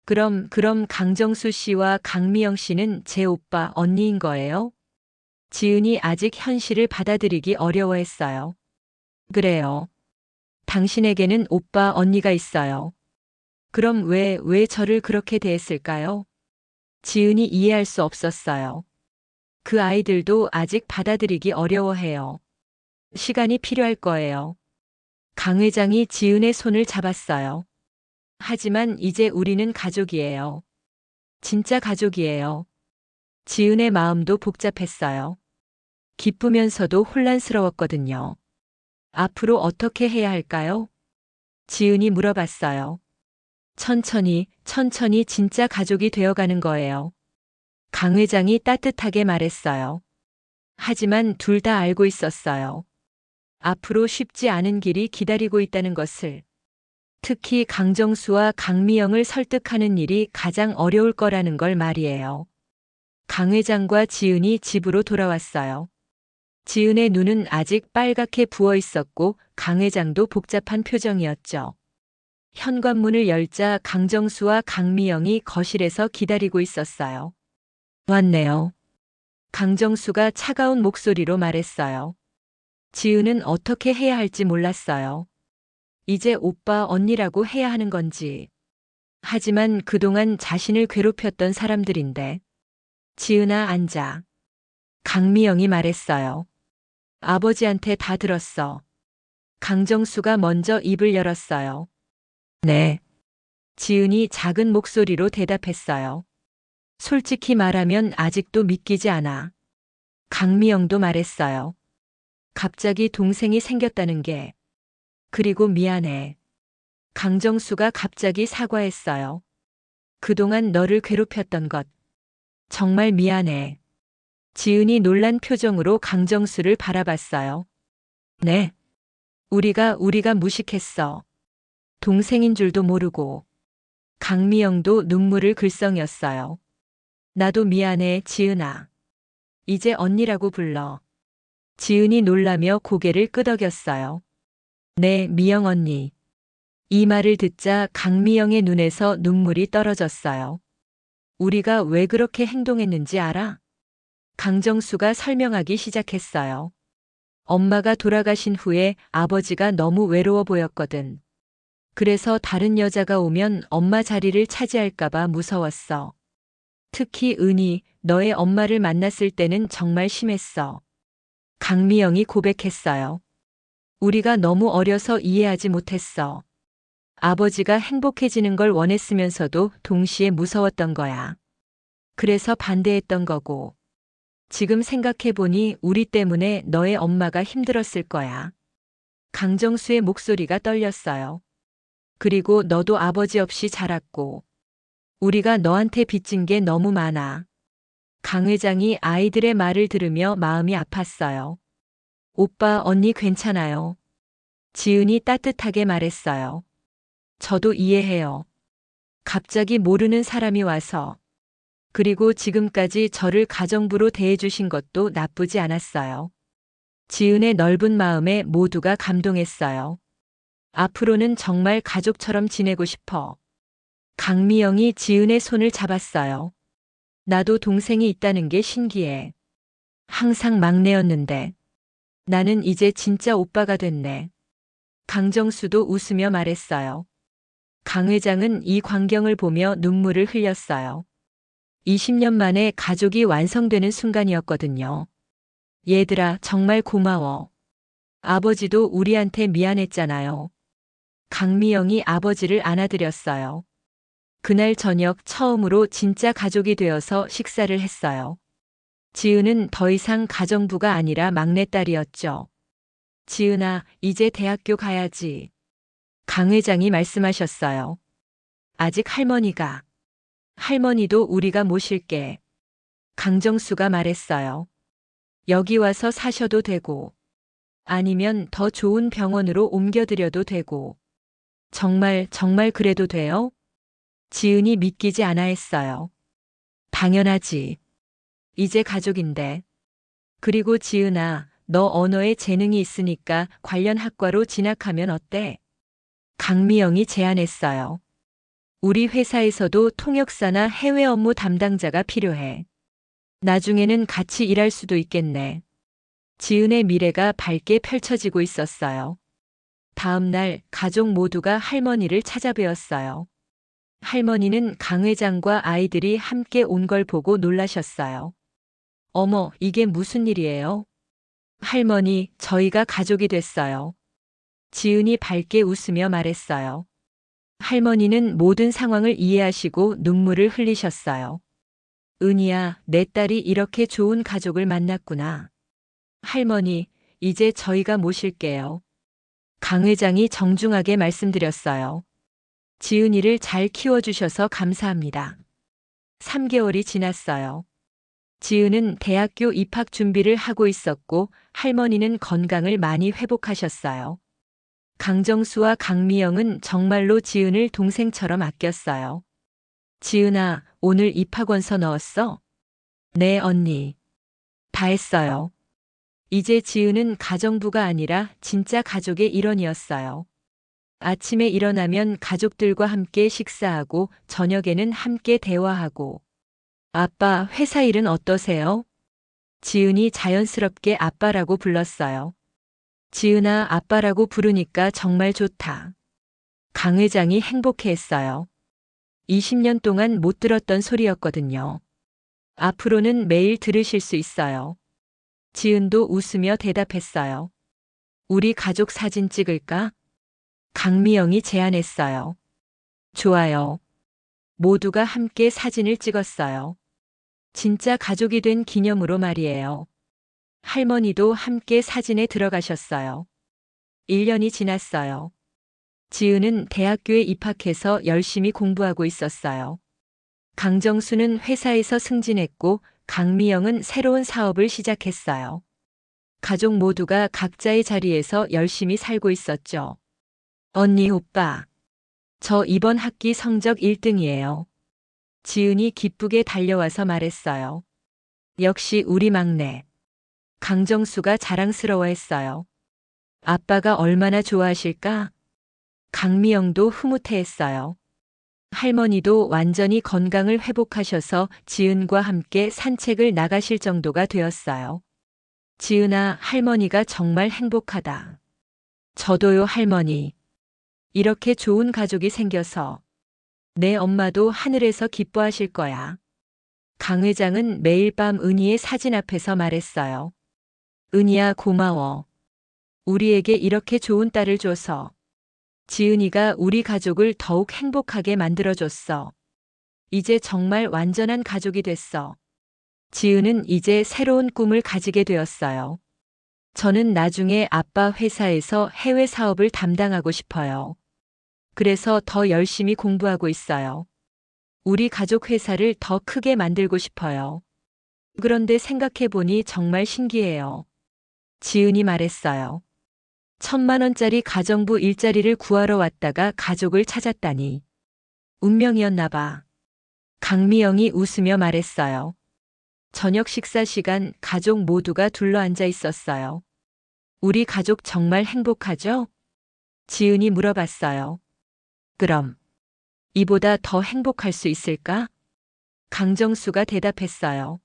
그럼 강정수 씨와 강미영 씨는 제 오빠, 언니인 거예요? 지은이 아직 현실을 받아들이기 어려워했어요. 그래요. 당신에게는 오빠, 언니가 있어요. 그럼 왜 저를 그렇게 대했을까요? 지은이 이해할 수 없었어요. 그 아이들도 아직 받아들이기 어려워해요. 시간이 필요할 거예요. 강 회장이 지은의 손을 잡았어요. 하지만 이제 우리는 가족이에요. 진짜 가족이에요. 지은의 마음도 복잡했어요. 기쁘면서도 혼란스러웠거든요. 앞으로 어떻게 해야 할까요? 지은이 물어봤어요. 천천히 진짜 가족이 되어가는 거예요. 강 회장이 따뜻하게 말했어요. 하지만 둘 다 알고 있었어요. 앞으로 쉽지 않은 길이 기다리고 있다는 것을. 특히 강정수와 강미영을 설득하는 일이 가장 어려울 거라는 걸 말이에요. 강 회장과 지은이 집으로 돌아왔어요. 지은의 눈은 아직 빨갛게 부어 있었고 강 회장도 복잡한 표정이었죠. 현관문을 열자 강정수와 강미영이 거실에서 기다리고 있었어요. 왔네요. 강정수가 차가운 목소리로 말했어요. 지은은 어떻게 해야 할지 몰랐어요. 이제 오빠 언니라고 해야 하는 건지. 하지만 그동안 자신을 괴롭혔던 사람들인데. 지은아 앉아. 강미영이 말했어요. 아버지한테 다 들었어. 강정수가 먼저 입을 열었어요. 네. 지은이 작은 목소리로 대답했어요. 솔직히 말하면 아직도 믿기지 않아. 강미영도 말했어요. 갑자기 동생이 생겼다는 게. 그리고 미안해. 강정수가 갑자기 사과했어요. 그동안 너를 괴롭혔던 것. 정말 미안해. 지은이 놀란 표정으로 강정수를 바라봤어요. 네. 우리가 무식했어. 동생인 줄도 모르고. 강미영도 눈물을 글썽였어요. 나도 미안해, 지은아. 이제 언니라고 불러. 지은이 놀라며 고개를 끄덕였어요. 네, 미영 언니. 이 말을 듣자 강미영의 눈에서 눈물이 떨어졌어요. 우리가 왜 그렇게 행동했는지 알아? 강정수가 설명하기 시작했어요. 엄마가 돌아가신 후에 아버지가 너무 외로워 보였거든. 그래서 다른 여자가 오면 엄마 자리를 차지할까봐 무서웠어. 특히 은희, 너의 엄마를 만났을 때는 정말 심했어. 강미영이 고백했어요. 우리가 너무 어려서 이해하지 못했어. 아버지가 행복해지는 걸 원했으면서도 동시에 무서웠던 거야. 그래서 반대했던 거고. 지금 생각해보니 우리 때문에 너의 엄마가 힘들었을 거야. 강정수의 목소리가 떨렸어요. 그리고 너도 아버지 없이 자랐고. 우리가 너한테 빚진 게 너무 많아. 강 회장이 아이들의 말을 들으며 마음이 아팠어요. 오빠, 언니 괜찮아요. 지은이 따뜻하게 말했어요. 저도 이해해요. 갑자기 모르는 사람이 와서. 그리고 지금까지 저를 가정부로 대해주신 것도 나쁘지 않았어요. 지은의 넓은 마음에 모두가 감동했어요. 앞으로는 정말 가족처럼 지내고 싶어. 강미영이 지은의 손을 잡았어요. 나도 동생이 있다는 게 신기해. 항상 막내였는데. 나는 이제 진짜 오빠가 됐네. 강정수도 웃으며 말했어요. 강 회장은 이 광경을 보며 눈물을 흘렸어요. 20년 만에 가족이 완성되는 순간이었거든요. 얘들아, 정말 고마워. 아버지도 우리한테 미안했잖아요. 강미영이 아버지를 안아드렸어요. 그날 저녁 처음으로 진짜 가족이 되어서 식사를 했어요. 지은은 더 이상 가정부가 아니라 막내딸이었죠. 지은아, 이제 대학교 가야지. 강 회장이 말씀하셨어요. 아직 할머니가. 할머니도 우리가 모실게. 강정수가 말했어요. 여기 와서 사셔도 되고, 아니면 더 좋은 병원으로 옮겨드려도 되고. 정말 그래도 돼요? 지은이 믿기지 않아 했어요. 당연하지. 이제 가족인데. 그리고 지은아, 너 언어에 재능이 있으니까 관련 학과로 진학하면 어때? 강미영이 제안했어요. 우리 회사에서도 통역사나 해외 업무 담당자가 필요해. 나중에는 같이 일할 수도 있겠네. 지은의 미래가 밝게 펼쳐지고 있었어요. 다음 날 가족 모두가 할머니를 찾아뵈었어요. 할머니는 강 회장과 아이들이 함께 온 걸 보고 놀라셨어요. 어머, 이게 무슨 일이에요? 할머니, 저희가 가족이 됐어요. 지은이 밝게 웃으며 말했어요. 할머니는 모든 상황을 이해하시고 눈물을 흘리셨어요. 은희야, 내 딸이 이렇게 좋은 가족을 만났구나. 할머니, 이제 저희가 모실게요. 강 회장이 정중하게 말씀드렸어요. 지은이를 잘 키워주셔서 감사합니다. 3개월이 지났어요. 지은은 대학교 입학 준비를 하고 있었고 할머니는 건강을 많이 회복하셨어요. 강정수와 강미영은 정말로 지은을 동생처럼 아꼈어요. 지은아, 오늘 입학원서 넣었어? 네, 언니. 다 했어요. 이제 지은은 가정부가 아니라 진짜 가족의 일원이었어요. 아침에 일어나면 가족들과 함께 식사하고 저녁에는 함께 대화하고 아빠, 회사 일은 어떠세요? 지은이 자연스럽게 아빠라고 불렀어요. 지은아, 아빠라고 부르니까 정말 좋다. 강 회장이 행복해했어요. 20년 동안 못 들었던 소리였거든요. 앞으로는 매일 들으실 수 있어요. 지은도 웃으며 대답했어요. 우리 가족 사진 찍을까? 강미영이 제안했어요. 좋아요. 모두가 함께 사진을 찍었어요. 진짜 가족이 된 기념으로 말이에요. 할머니도 함께 사진에 들어가셨어요. 1년이 지났어요. 지은은 대학교에 입학해서 열심히 공부하고 있었어요. 강정수는 회사에서 승진했고 강미영은 새로운 사업을 시작했어요. 가족 모두가 각자의 자리에서 열심히 살고 있었죠. 언니, 오빠. 저 이번 학기 성적 1등이에요. 지은이 기쁘게 달려와서 말했어요. 역시 우리 막내. 강정수가 자랑스러워했어요. 아빠가 얼마나 좋아하실까? 강미영도 흐뭇해했어요. 할머니도 완전히 건강을 회복하셔서 지은과 함께 산책을 나가실 정도가 되었어요. 지은아, 할머니가 정말 행복하다. 저도요, 할머니. 이렇게 좋은 가족이 생겨서 내 엄마도 하늘에서 기뻐하실 거야. 강 회장은 매일 밤 은희의 사진 앞에서 말했어요. 은희야, 고마워. 우리에게 이렇게 좋은 딸을 줘서. 지은이가 우리 가족을 더욱 행복하게 만들어줬어. 이제 정말 완전한 가족이 됐어. 지은은 이제 새로운 꿈을 가지게 되었어요. 저는 나중에 아빠 회사에서 해외 사업을 담당하고 싶어요. 그래서 더 열심히 공부하고 있어요. 우리 가족 회사를 더 크게 만들고 싶어요. 그런데 생각해보니 정말 신기해요. 지은이 말했어요. 1,000만 원짜리 가정부 일자리를 구하러 왔다가 가족을 찾았다니. 운명이었나 봐. 강미영이 웃으며 말했어요. 저녁 식사 시간 가족 모두가 둘러앉아 있었어요. 우리 가족 정말 행복하죠? 지은이 물어봤어요. 그럼 이보다 더 행복할 수 있을까? 강정수가 대답했어요.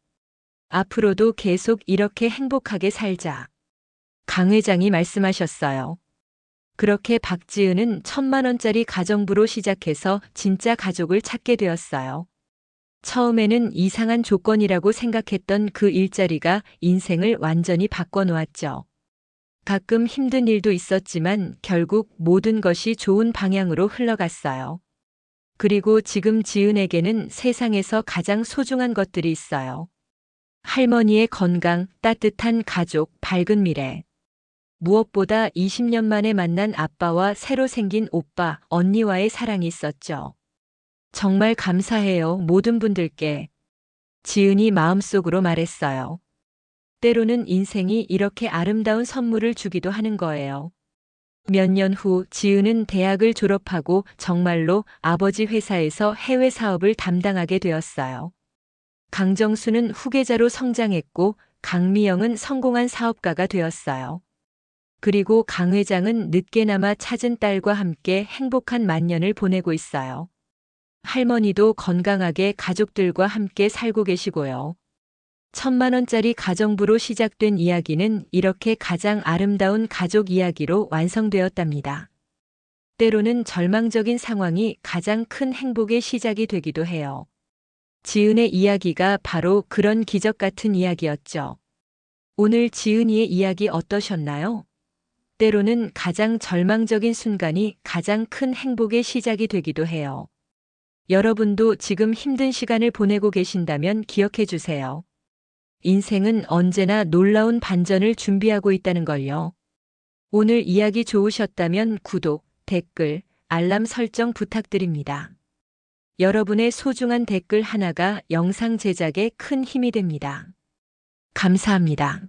앞으로도 계속 이렇게 행복하게 살자. 강 회장이 말씀하셨어요. 그렇게 박지은은 1,000만 원짜리 가정부로 시작해서 진짜 가족을 찾게 되었어요. 처음에는 이상한 조건이라고 생각했던 그 일자리가 인생을 완전히 바꿔놓았죠. 가끔 힘든 일도 있었지만 결국 모든 것이 좋은 방향으로 흘러갔어요. 그리고 지금 지은에게는 세상에서 가장 소중한 것들이 있어요. 할머니의 건강, 따뜻한 가족, 밝은 미래. 무엇보다 20년 만에 만난 아빠와 새로 생긴 오빠, 언니와의 사랑이 있었죠. 정말 감사해요, 모든 분들께. 지은이 마음속으로 말했어요. 때로는 인생이 이렇게 아름다운 선물을 주기도 하는 거예요. 몇 년 후 지은은 대학을 졸업하고 정말로 아버지 회사에서 해외 사업을 담당하게 되었어요. 강정수는 후계자로 성장했고 강미영은 성공한 사업가가 되었어요. 그리고 강 회장은 늦게나마 찾은 딸과 함께 행복한 만년을 보내고 있어요. 할머니도 건강하게 가족들과 함께 살고 계시고요. 1,000만 원짜리 가정부로 시작된 이야기는 이렇게 가장 아름다운 가족 이야기로 완성되었답니다. 때로는 절망적인 상황이 가장 큰 행복의 시작이 되기도 해요. 지은의 이야기가 바로 그런 기적 같은 이야기였죠. 오늘 지은이의 이야기 어떠셨나요? 때로는 가장 절망적인 순간이 가장 큰 행복의 시작이 되기도 해요. 여러분도 지금 힘든 시간을 보내고 계신다면 기억해 주세요. 인생은 언제나 놀라운 반전을 준비하고 있다는 걸요. 오늘 이야기 좋으셨다면 구독, 댓글, 알람 설정 부탁드립니다. 여러분의 소중한 댓글 하나가 영상 제작에 큰 힘이 됩니다. 감사합니다.